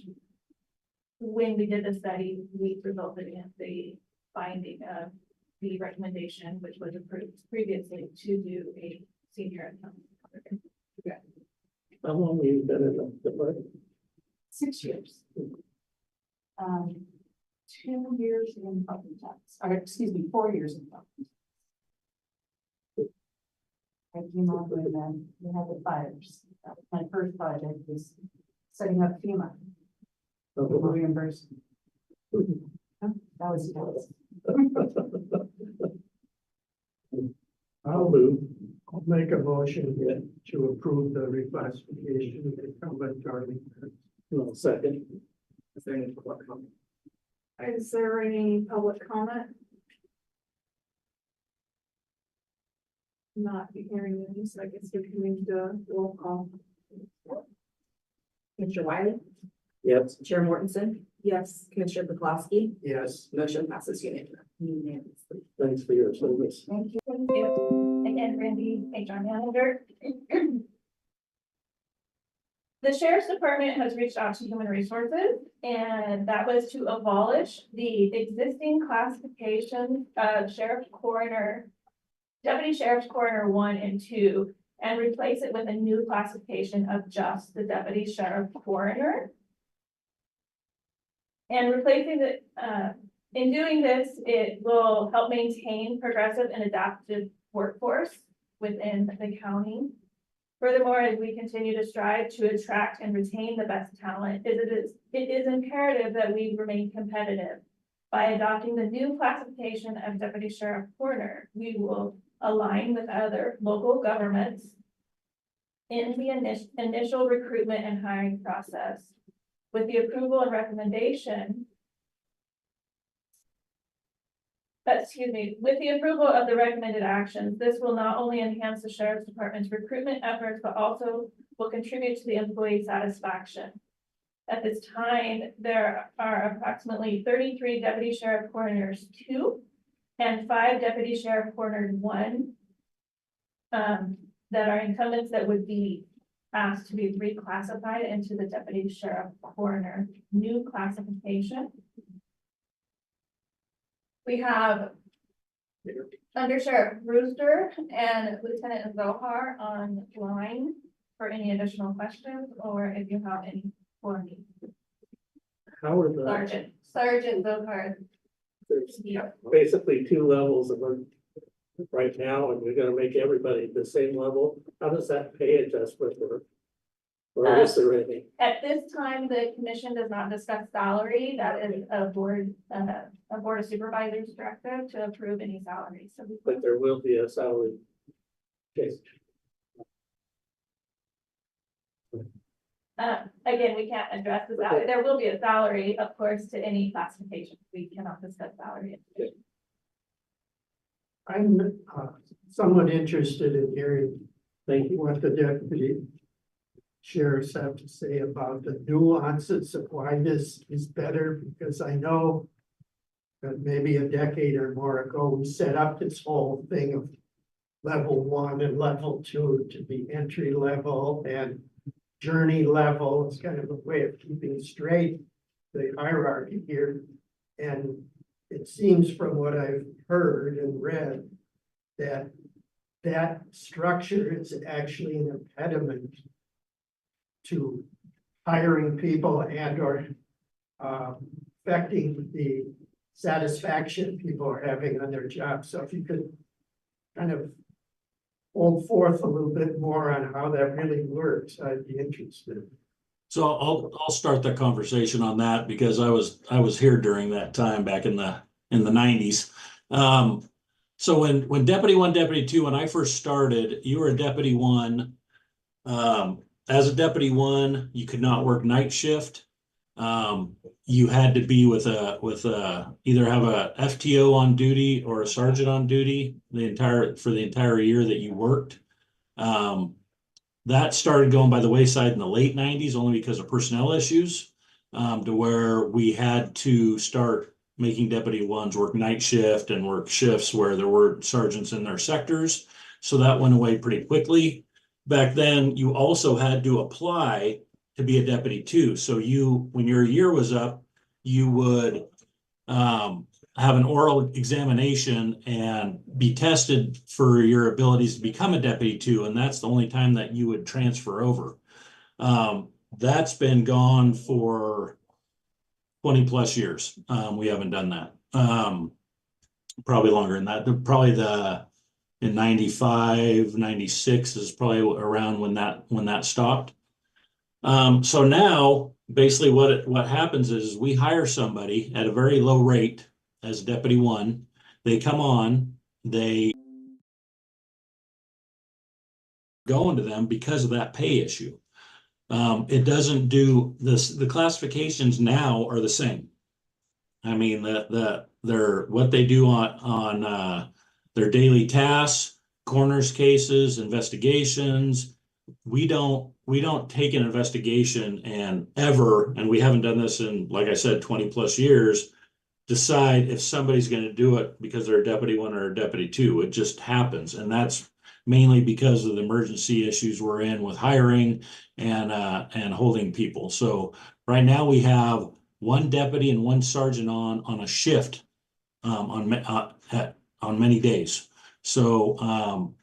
when we did the study, we resulted in the finding of the recommendation, which was approved previously to do a senior accountant. How long have you been in the department? 6 years. 2 years in property tax, or excuse me, 4 years in property. I came on when we had the fires. My first project was setting up FEMA reimbursement. That was close. I'll make a motion to approve the reclassification of the incumbent Darlene. No, second. Is there any public comment? Is there any public comment? Not hearing any, so I guess we can move to roll call. Commissioner Wiley, Yes. Chair Mortensen, Yes. Commissioner Peklowski, Yes, motion passes unanimously. thanks for your service. Thank you. Thank you. Again, Randy, HR manager. The Sheriff's Department has reached out to Human Resources, and that was to abolish the existing classification of Sheriff-Coroner, Deputy Sheriff-Coroner 1 and 2, and replace it with a new classification of just the Deputy Sheriff-Coroner. And replacing the, in doing this, it will help maintain progressive and adaptive workforce within the county. Furthermore, as we continue to strive to attract and retain the best talent, it is imperative that we remain competitive. By adopting the new classification of Deputy Sheriff-Coroner, we will align with other local governments in the initial recruitment and hiring process. With the approval and recommendation, with the approval of the recommended actions, this will not only enhance the Sheriff's Department's recruitment efforts, but also will contribute to the employee satisfaction. At this time, there are approximately 33 Deputy Sheriff-Coroners 2 and 5 Deputy Sheriff-Coroners 1 that are incumbents that would be asked to be reclassified into the Deputy Sheriff-Coroner new classification. We have Under Sheriff Brewster and Lieutenant Zohar online for any additional questions, or if you have any for me. How are the, Sergeant Zohar. there's basically 2 levels of it right now, and we're gonna make everybody the same level. How does that pay adjustment work? Or is there any? At this time, the commission does not discuss salary. That is a board of supervisors directive to approve any salary. So But there will be a salary. Okay. again, we can't address the salary. There will be a salary, of course, to any classification. We cannot discuss salary. I'm somewhat interested in hearing what the deputy sheriffs have to say about the nuances of why this is better, because I know that maybe a decade or more ago, we set up this whole thing of level 1 and level 2 to be entry level and journey level. It's kind of a way of keeping straight the hierarchy here. And it seems from what I've heard and read that that structure is actually an impediment to hiring people and or affecting the satisfaction people are having on their jobs. So if you could kind of hold forth a little bit more on how that really works, I'd be interested. So I'll start the conversation on that because I was here during that time back in the 90s. So when Deputy 1, Deputy 2, when I first started, you were a Deputy 1. As a Deputy 1, you could not work night shift. You had to be with either have a FTO on duty or a sergeant on duty for the entire year that you worked. That started going by the wayside in the late 90s only because of personnel issues, to where we had to start making Deputy 1s work night shift and work shifts where there were sergeants in their sectors. So that went away pretty quickly. Back then, you also had to apply to be a Deputy 2. So when your year was up, you would have an oral examination and be tested for your abilities to become a Deputy 2. And that's the only time that you would transfer over. That's been gone for 20 plus years. We haven't done that. Probably longer than that. In 95, 96 is probably around when that stopped. So now basically what happens is we hire somebody at a very low rate as Deputy 1. They come on, they go into them because of that pay issue. It doesn't do this. The classifications now are the same. I mean, what they do on their daily tasks, coroner's cases, investigations. We don't take an investigation and we haven't done this in, like I said, 20 plus years, decide if somebody's going to do it because they're a Deputy 1 or a Deputy 2. It just happens. And that's mainly because of the emergency issues we're in with hiring and holding people. So right now we have 1 deputy and 1 sergeant on a shift on many days. So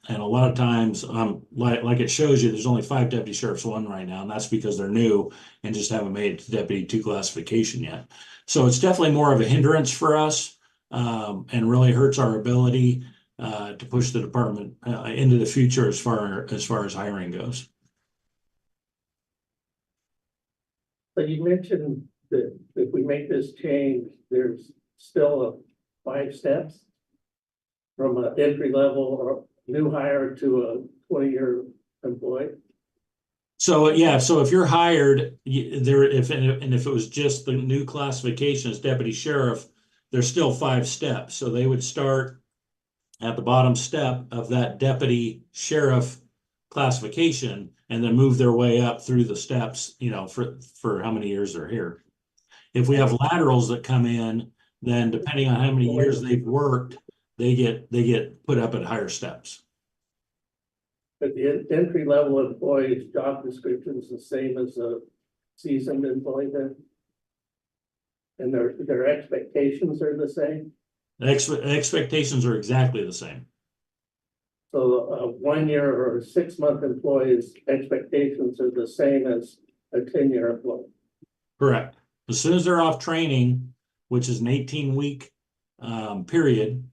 and a lot of times like it shows you, there's only 5 deputy sheriffs 1 right now, and that's because they're new and just haven't made it to Deputy 2 classification yet. So it's definitely more of a hindrance for us and really hurts our ability to push the department into the future as far as hiring goes. But you mentioned that if we make this change, there's still 5 steps from an entry level or new hire to a 20-year employee. So yeah, so if you're hired, if it was just the new classification as deputy sheriff, there's still 5 steps. So they would start at the bottom step of that deputy sheriff classification and then move their way up through the steps, for how many years they're here. If we have laterals that come in, then depending on how many years they've worked, they get put up at higher steps. But the entry level employee's job description is the same as a seasoned employee then? And their expectations are the same? Expectations are exactly the same. So a 1 year or 6 month employee's expectations are the same as a 10-year employee? Correct. As soon as they're off training, which is an 18-week period,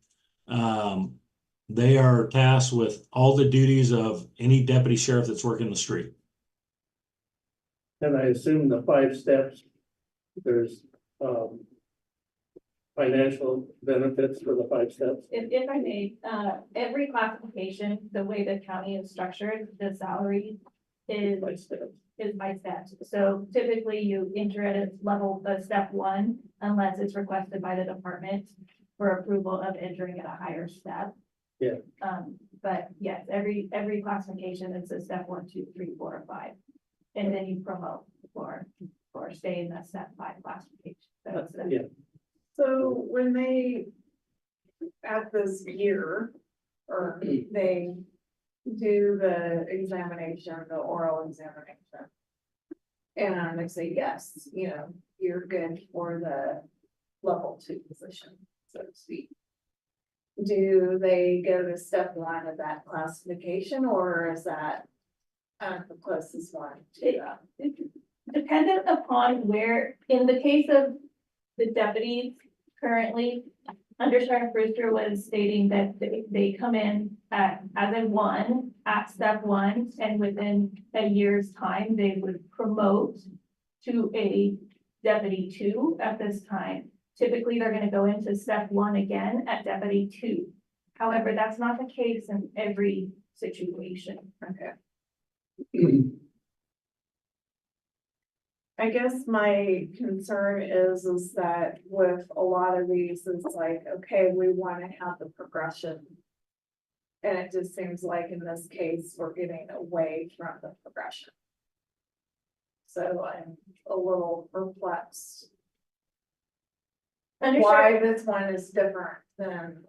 they are tasked with all the duties of any deputy sheriff that's working the street. And I assume the 5 steps, there's financial benefits for the 5 steps? If I may, every classification, the way the county is structured, the salary is by steps. So typically you enter at its level of step 1, unless it's requested by the department for approval of entering at a higher step. Yeah. But yes, every classification, it's a step 1, 2, 3, 4, or 5. And then you promote for stay in the step 5 classification. So it's Yeah. So when they, at this year, or they do the examination, the oral examination. And they say, yes, you know, you're good for the level 2 position, so to speak. Do they go to step 1 of that classification, or is that the closest one to that? Dependent upon where, in the case of the deputies currently, Under Sheriff Brewster was stating that they come in as a 1 at step 1, and within a year's time, they would promote to a deputy 2 at this time. Typically, they're gonna go into step 1 again at deputy 2. However, that's not the case in every situation. Okay. I guess my concern is that with a lot of these, it's like, okay, we want to have the progression. And it just seems like in this case, we're getting away from the progression. So I'm a little perplexed Under why Sheriff- this one is different than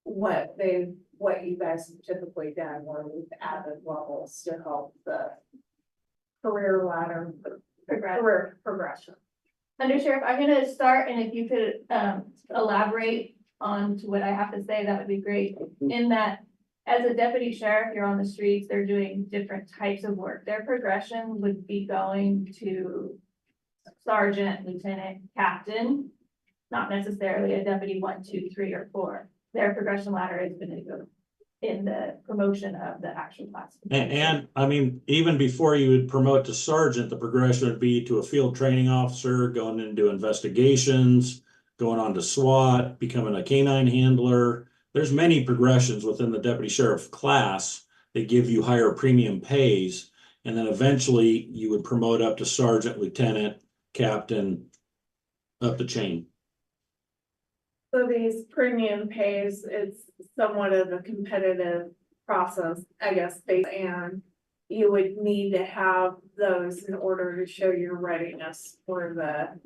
what you guys have typically done, where we've added levels to help the career ladder, career progression. Under Sheriff, I'm gonna start, and if you could elaborate on to what I have to say, that would be great. In that, as a deputy sheriff, you're on the streets, they're doing different types of work. Their progression would be going to sergeant, lieutenant, captain, not necessarily a deputy 1, 2, 3, or 4. Their progression ladder is gonna go in the promotion of the actual class. And I mean, even before you would promote to sergeant, the progression would be to a field training officer, going into investigations, going on to SWAT, becoming a canine handler. There's many progressions within the deputy sheriff class that give you higher premium pays. And then eventually you would promote up to sergeant, lieutenant, captain, up the chain. So these premium pays, it's somewhat of a competitive process, I guess, and you would need to have those in order to show your readiness for the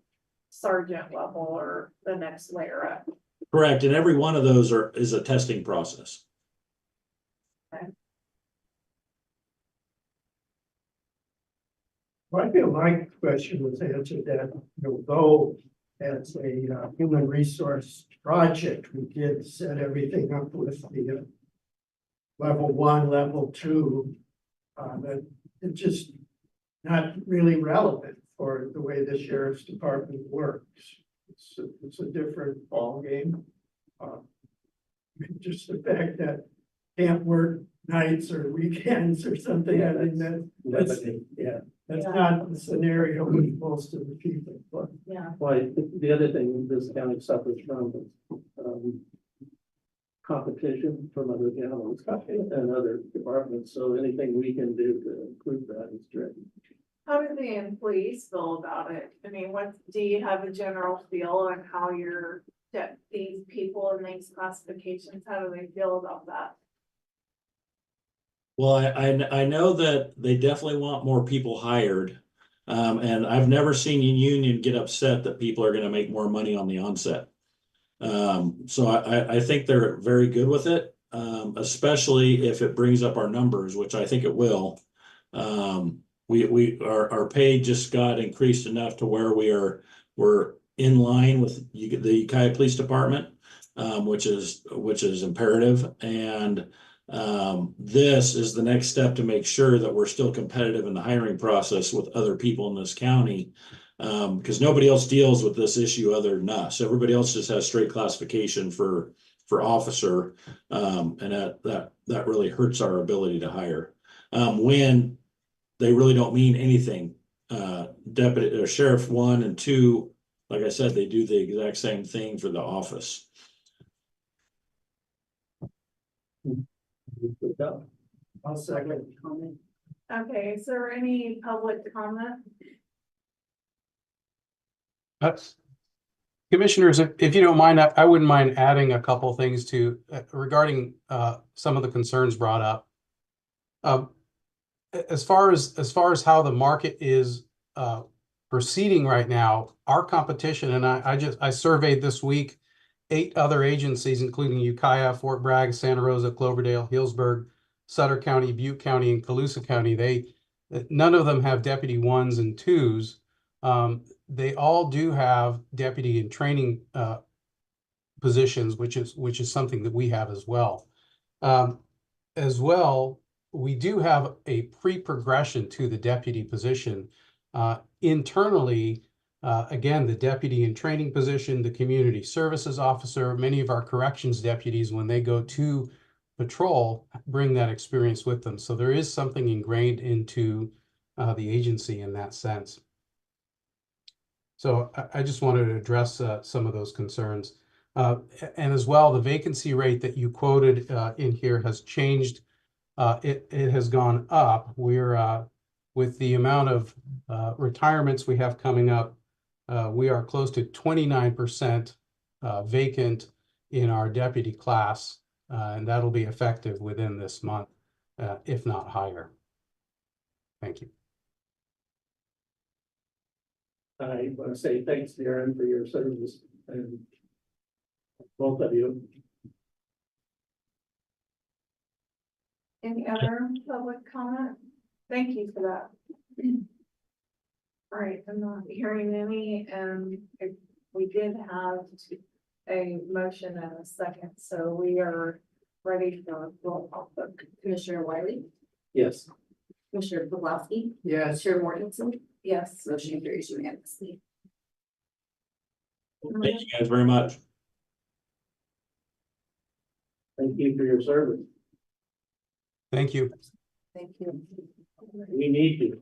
sergeant level or the next layer up. Correct. And every one of those is a testing process. Well, I feel my question was answered that, though as a human resource project, we did set everything up with the level 1, level 2, that it's just not really relevant for the way the sheriff's department works. It's a different ballgame. Just the fact that can't work nights or weekends or something, I think that's not the scenario with most of the people, but. Yeah. Well, the other thing this county suffers from is competition from other counties and other departments, so anything we can do to improve that is great. How do the employees feel about it? I mean, do you have a general feel on how these people in these classifications, how do they feel about that? Well, I know that they definitely want more people hired. And I've never seen a union get upset that people are gonna make more money on the onset. So I think they're very good with it, especially if it brings up our numbers, which I think it will. Our pay just got increased enough to where we're in line with the Ukiah Police Department, which is imperative. And this is the next step to make sure that we're still competitive in the hiring process with other people in this county. Because nobody else deals with this issue other than us. Everybody else just has straight classification for officer. And that really hurts our ability to hire. When they really don't mean anything. Deputy or Sheriff 1 and 2, like I said, they do the exact same thing for the office. I'll second comment. Okay, is there any public comment? Commissioners, if you don't mind, I wouldn't mind adding a couple things to regarding some of the concerns brought up. As far as how the market is proceeding right now, our competition, and I surveyed this week, 8 other agencies, including Ukiah, Fort Bragg, Santa Rosa, Cloverdale, Hillsburg, Sutter County, Butte County, and Colusa County. None of them have deputy 1s and 2s. They all do have deputy in training positions, which is something that we have as well. As well, we do have a pre-progression to the deputy position. Internally, again, the deputy in training position, the community services officer, many of our corrections deputies, when they go to patrol, bring that experience with them. So there is something ingrained into the agency in that sense. So I just wanted to address some of those concerns. And as well, the vacancy rate that you quoted in here has changed. It has gone up. We're with the amount of retirements we have coming up, we are close to 29% vacant in our deputy class, and that'll be effective within this month, if not higher. Thank you. I want to say thanks, Darren, for your service, and both of you. Any other public comment? Thank you for that. All right, I'm not hearing any, and we did have a motion and a second, so we are ready for roll call vote. Commissioner Wiley, Yes. Commissioner Pawlowski, Yes. Chair Mortensen, Yes. motion carries unanimously. Thank you guys very much. Thank you for your service. Thank you. Thank you. We need you.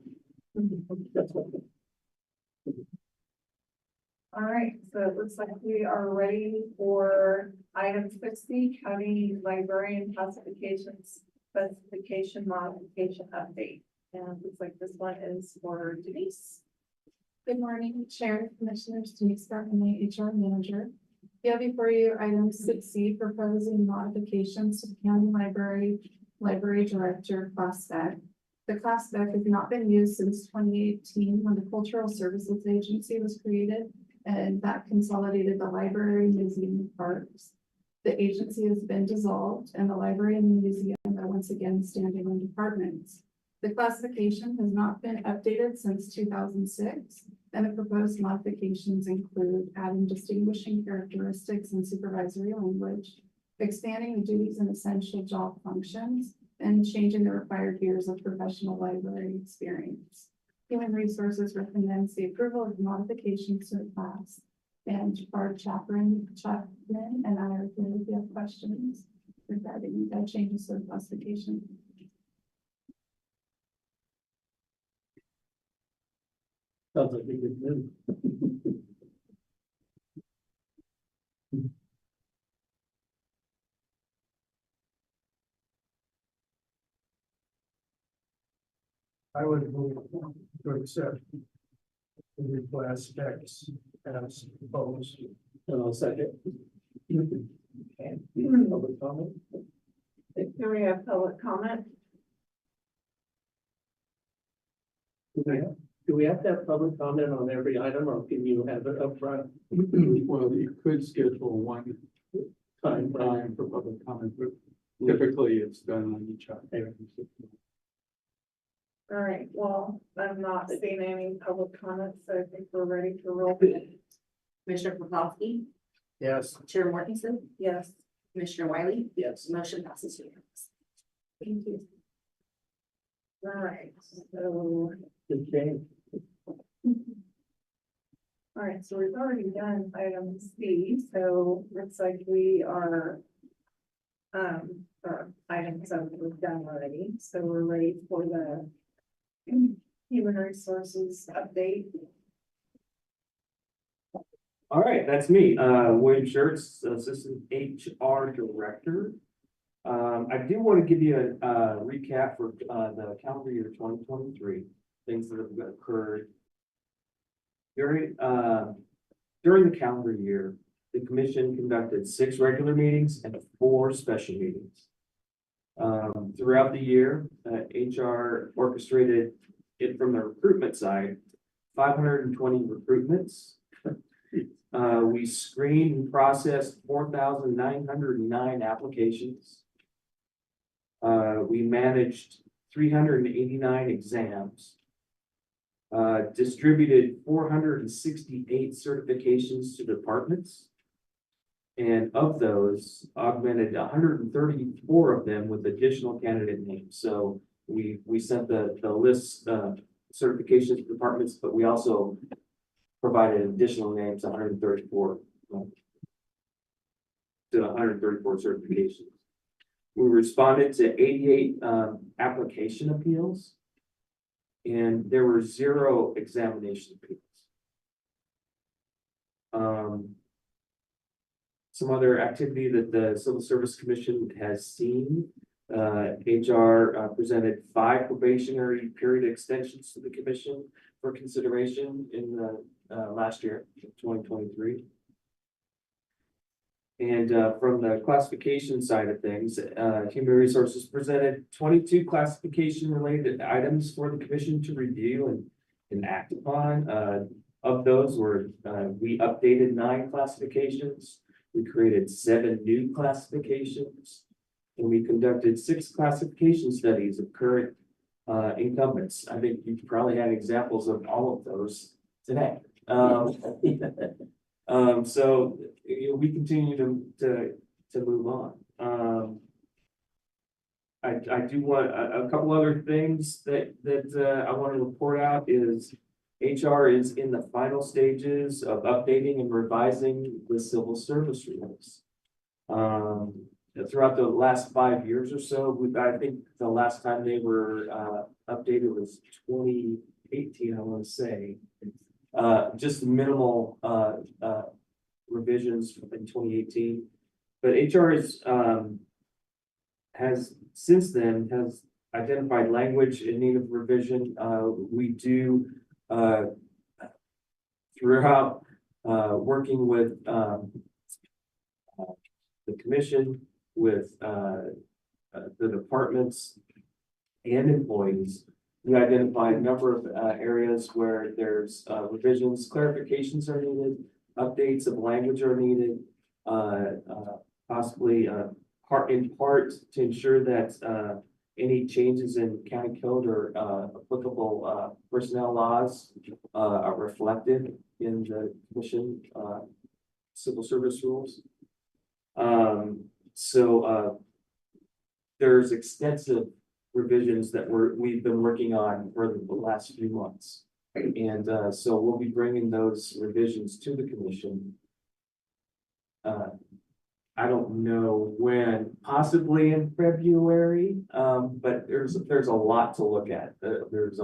All right, so it looks like we are ready for item 60, county librarian classifications, specification modification update. And it looks like this one is for Denise. Good morning, Chair, Commissioners, Denise Garfinay, HR Manager. You have before you item 6C, proposing modifications to the County Library Director class spec. The class spec has not been used since 2018 when the Cultural Services Agency was created, and that consolidated the library, museum, and parks. The agency has been dissolved, and the library and the museum are once again standalone departments. The classification has not been updated since 2006, and the proposed modifications include adding distinguishing characteristics and supervisory language, expanding the duties and essential job functions, and changing the required years of professional library experience. Human Resources recommends the approval of modifications to the class, and our Chapman and I are here if you have questions regarding the changes to the classification. Sounds like a good move. I would move to accept the reclass specs as proposed. And I'll second. Okay. Public comment? Here we have public comment. Do we have to have public comment on every item, or can you have it up front? Well, you could schedule one Time. time for public comment, but typically it's done on each item. All right, well, I'm not seeing any public comments, so I think we're ready to roll. Commissioner Pawlowski, Yes. Chair Mortensen, Yes. Commissioner Wiley, Yes. motion passes unanimously. Thank you. All right, so, Good change. all right, so we've already done item C, so looks like we are items that we've done already, so we're ready for the human resources update. All right, that's me, William Schertz, Assistant HR Director. I do want to give you a recap for the calendar year 2023, things that have occurred. During the calendar year, the commission conducted 6 regular meetings and 4 special meetings. Throughout the year, HR orchestrated it from the recruitment side, 520 recruitments, We screened and processed 4,909 applications. We managed 389 exams. Distributed 468 certifications to departments. And of those, augmented 134 of them with additional candidate names. So we sent the list, certifications to departments, but we also provided additional names, 134 to 134 certifications. We responded to 88 application appeals, and there were 0 examination appeals. Some other activity that the Civil Service Commission has seen. HR presented 5 probationary period extensions to the commission for consideration in the last year, 2023. And from the classification side of things, Human Resources presented 22 classification related items for the commission to review and act upon. Of those we updated 9 classifications. We created 7 new classifications, and we conducted 6 classification studies of current incumbents. I think you probably had examples of all of those today. So we continue to move on. I do want a couple other things that I want to report out is HR is in the final stages of updating and revising the civil service rules. Throughout the last 5 years or so, I think the last time they were updated was 2018, I want to say. Just minimal revisions in 2018, but HR has since then identified language in need of revision. We do throughout working with the commission, with the departments and employees. We identified a number of areas where there's revisions, clarifications are needed, updates of language are needed, possibly in part to ensure that any changes in county code or applicable personnel laws are reflected in the commission civil service rules. There's extensive revisions that we've been working on for the last few months. And so we'll be bringing those revisions to the commission. I don't know when, possibly in February, but there's a lot to look at. There's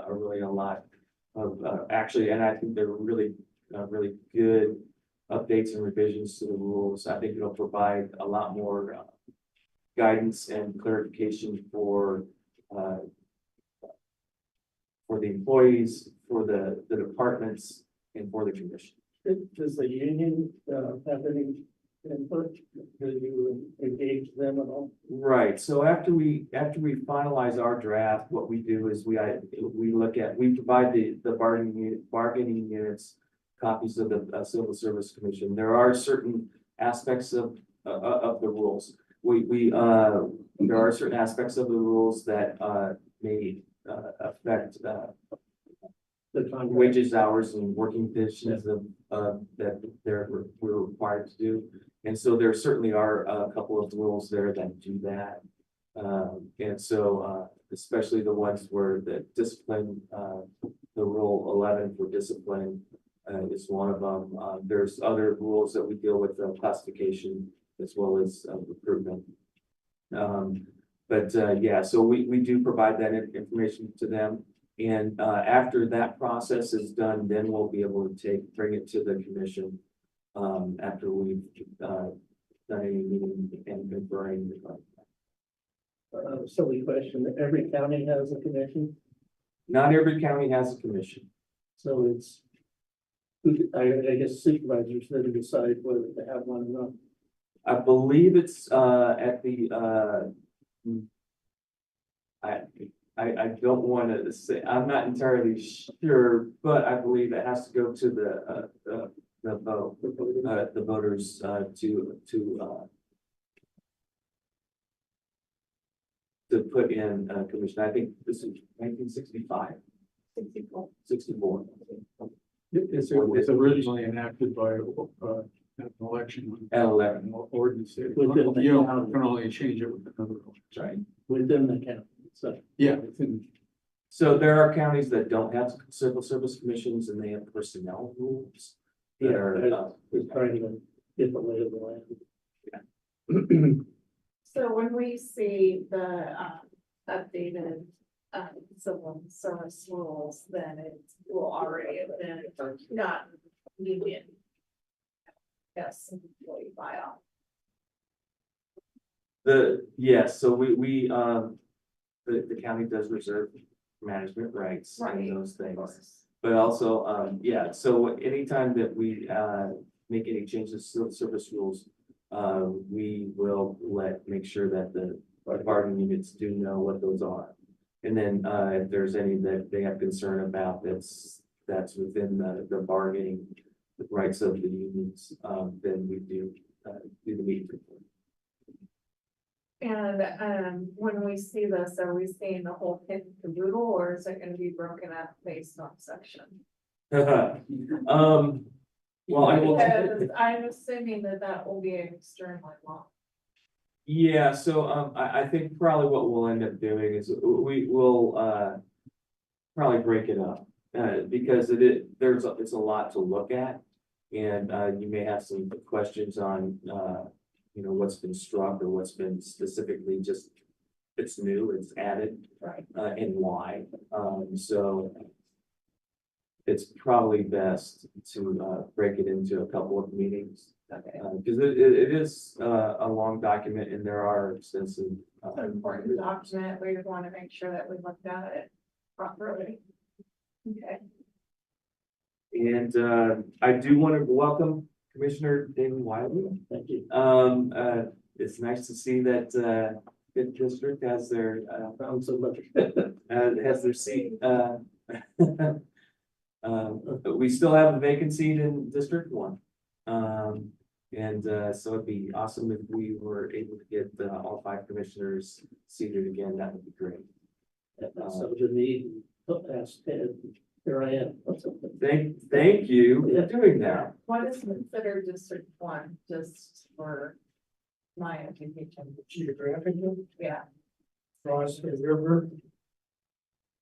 really a lot of actually, and I think they're really good updates and revisions to the rules. I think it'll provide a lot more guidance and clarification for the employees, for the departments, and for the commission. Does the union have any input? Do you engage them at all? Right. So after we finalize our draft, what we do is we provide the bargaining units copies of the Civil Service Commission. There are certain aspects of the rules. There are certain aspects of the rules that may affect The contract. wages, hours, and working conditions that we're required to do. And so there certainly are a couple of rules there that do that. And so especially the ones where the discipline, the rule 11 for discipline is one of them. There's other rules that we deal with, classification as well as recruitment. Yeah, so we do provide that information to them. And after that process is done, then we'll be able to bring it to the commission after we've done any meeting and conferring. Silly question. Every county has a commission, Not every county has a commission. so it's, I guess supervisors then decide whether to have one or not. I believe it's at the I don't want to say, I'm not entirely sure, but I believe it has to go to the vote, the voters, to put in a commission. I think this is 1965, 64. It was originally enacted by, an election. At 11. Ordinance. Within the You county. can only change it with another, right? Within the county, so. Yeah, within, So there are counties that don't have civil service commissions and they have personnel rules. That Yeah, are, I was trying to get the lay of the land. So when we see the, updated, civil service rules, then it will already have been not union. Yes, employee buyout. Yes, so the county does reserve management rights and those things. But also, yeah, so anytime that we, make any changes to the service rules, we will make sure that the bargaining units do know what those are. And then, if there's any that they have concern about, that's within the bargaining rights of the unions, then we do the meeting report. And, when we see this, are we seeing the whole kit and caboodle, or is it gonna be broken up based on section? Well, I will. Because I'm assuming that will be extremely long. Yeah, so, I think probably what we'll end up doing is we will, probably break it up. Because it's a lot to look at. And, you may have some questions on, what's been struck or what's been specifically just, it's new, it's added. Right. And why. So it's probably best to, break it into a couple of meetings. Okay. Because it is, a long document and there are extensive. It's an important document, we would want to make sure that we looked at it properly. Okay. And, I do want to welcome Commissioner David Wiley. Thank you. It's nice to see that, Fifth District has their, Found somebody. has their seat, we still have a vacant seat in District 1. So it'd be awesome if we were able to get, all 5 commissioners seated again, that would be great. So the need, past Ted, here I am. Thank you for doing that. What is considered District 1, just for my education? Geographically, Yeah. across the river.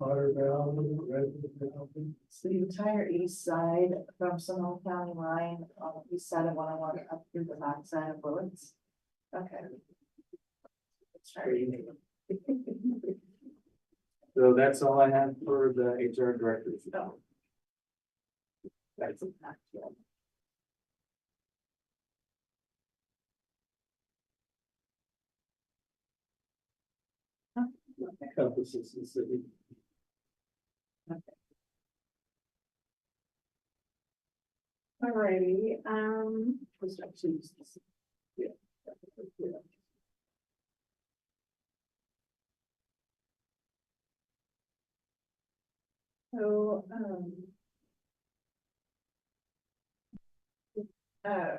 Otter Valley, Red Valley. It's the entire east side from Sonoma County line, on the east side of 101 up through the back side of Willits. Okay. So that's all I have for the HR directors. Oh. That's Encompasses the city. Alrighty, so,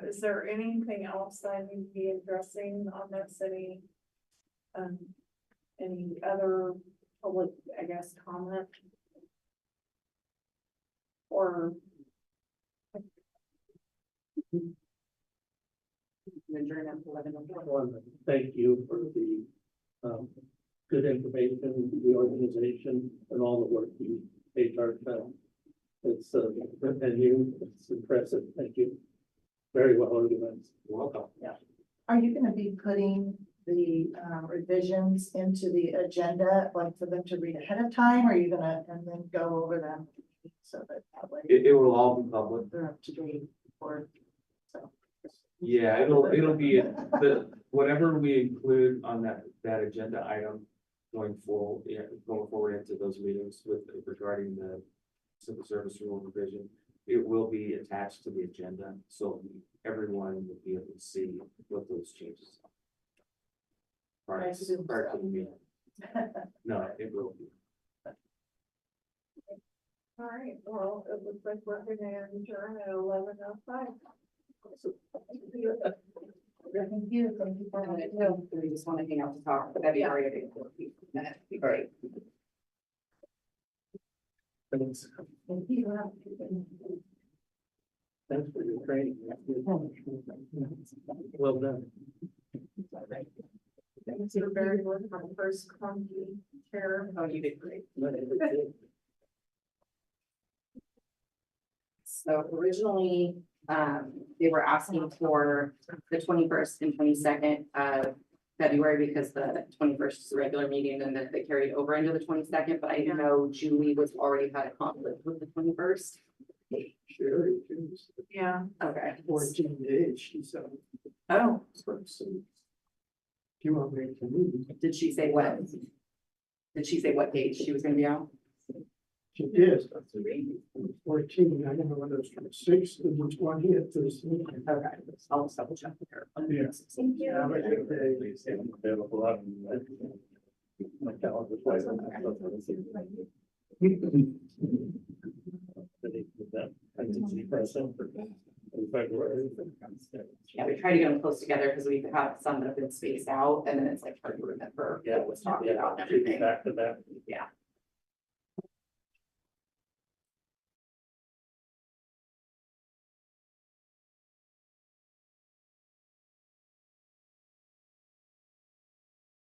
is there anything else that I need to be addressing on this, any other public, I guess, comment? Or adjourn at 11:04. Thank you for the, good information, the organization, and all the work you HR done. It's, and you, it's impressive. Thank you. Very well organized. You're welcome. Are you gonna be putting the revisions into the agenda, like for them to read ahead of time, or are you gonna, and then go over them? So that way It will all be public. they're up to date or so. Yeah, it'll be whatever we include on that agenda item going forward into those meetings regarding the civil service rule revision. It will be attached to the agenda, so everyone will be able to see what those changes are. Prior to the meeting. No, it will be. All right, well, it looks like we're gonna adjourn at 11:05. Thank you, thank you for having me. Do we just want to hang out to talk, but that'd be already a big minute. Be great. Thanks. Thank you. Thanks for your training. Well done. Thanks, you're very welcome. My first clunky chair. Oh, you did great. So originally, they were asking for the 21st and 22nd of February because the 21st is a regular meeting and then they carried over into the 22nd, but I know Julie was already had a conflict with the 21st. Sure. Yeah. Okay. 14 days, she said. Oh, You want me to move? did she say what? Did she say what date she was gonna be out? She did. 14, I don't know whether it's from 6 to the 20th to the. Okay, I'll just double check with her. Yeah. Thank you. Have a good day. My calendar's wide open. I did see present for February. Yeah, we try to get them close together because we have some that have been spaced out and then it's like hard to remember what was talked about and everything. Back to that. Yeah.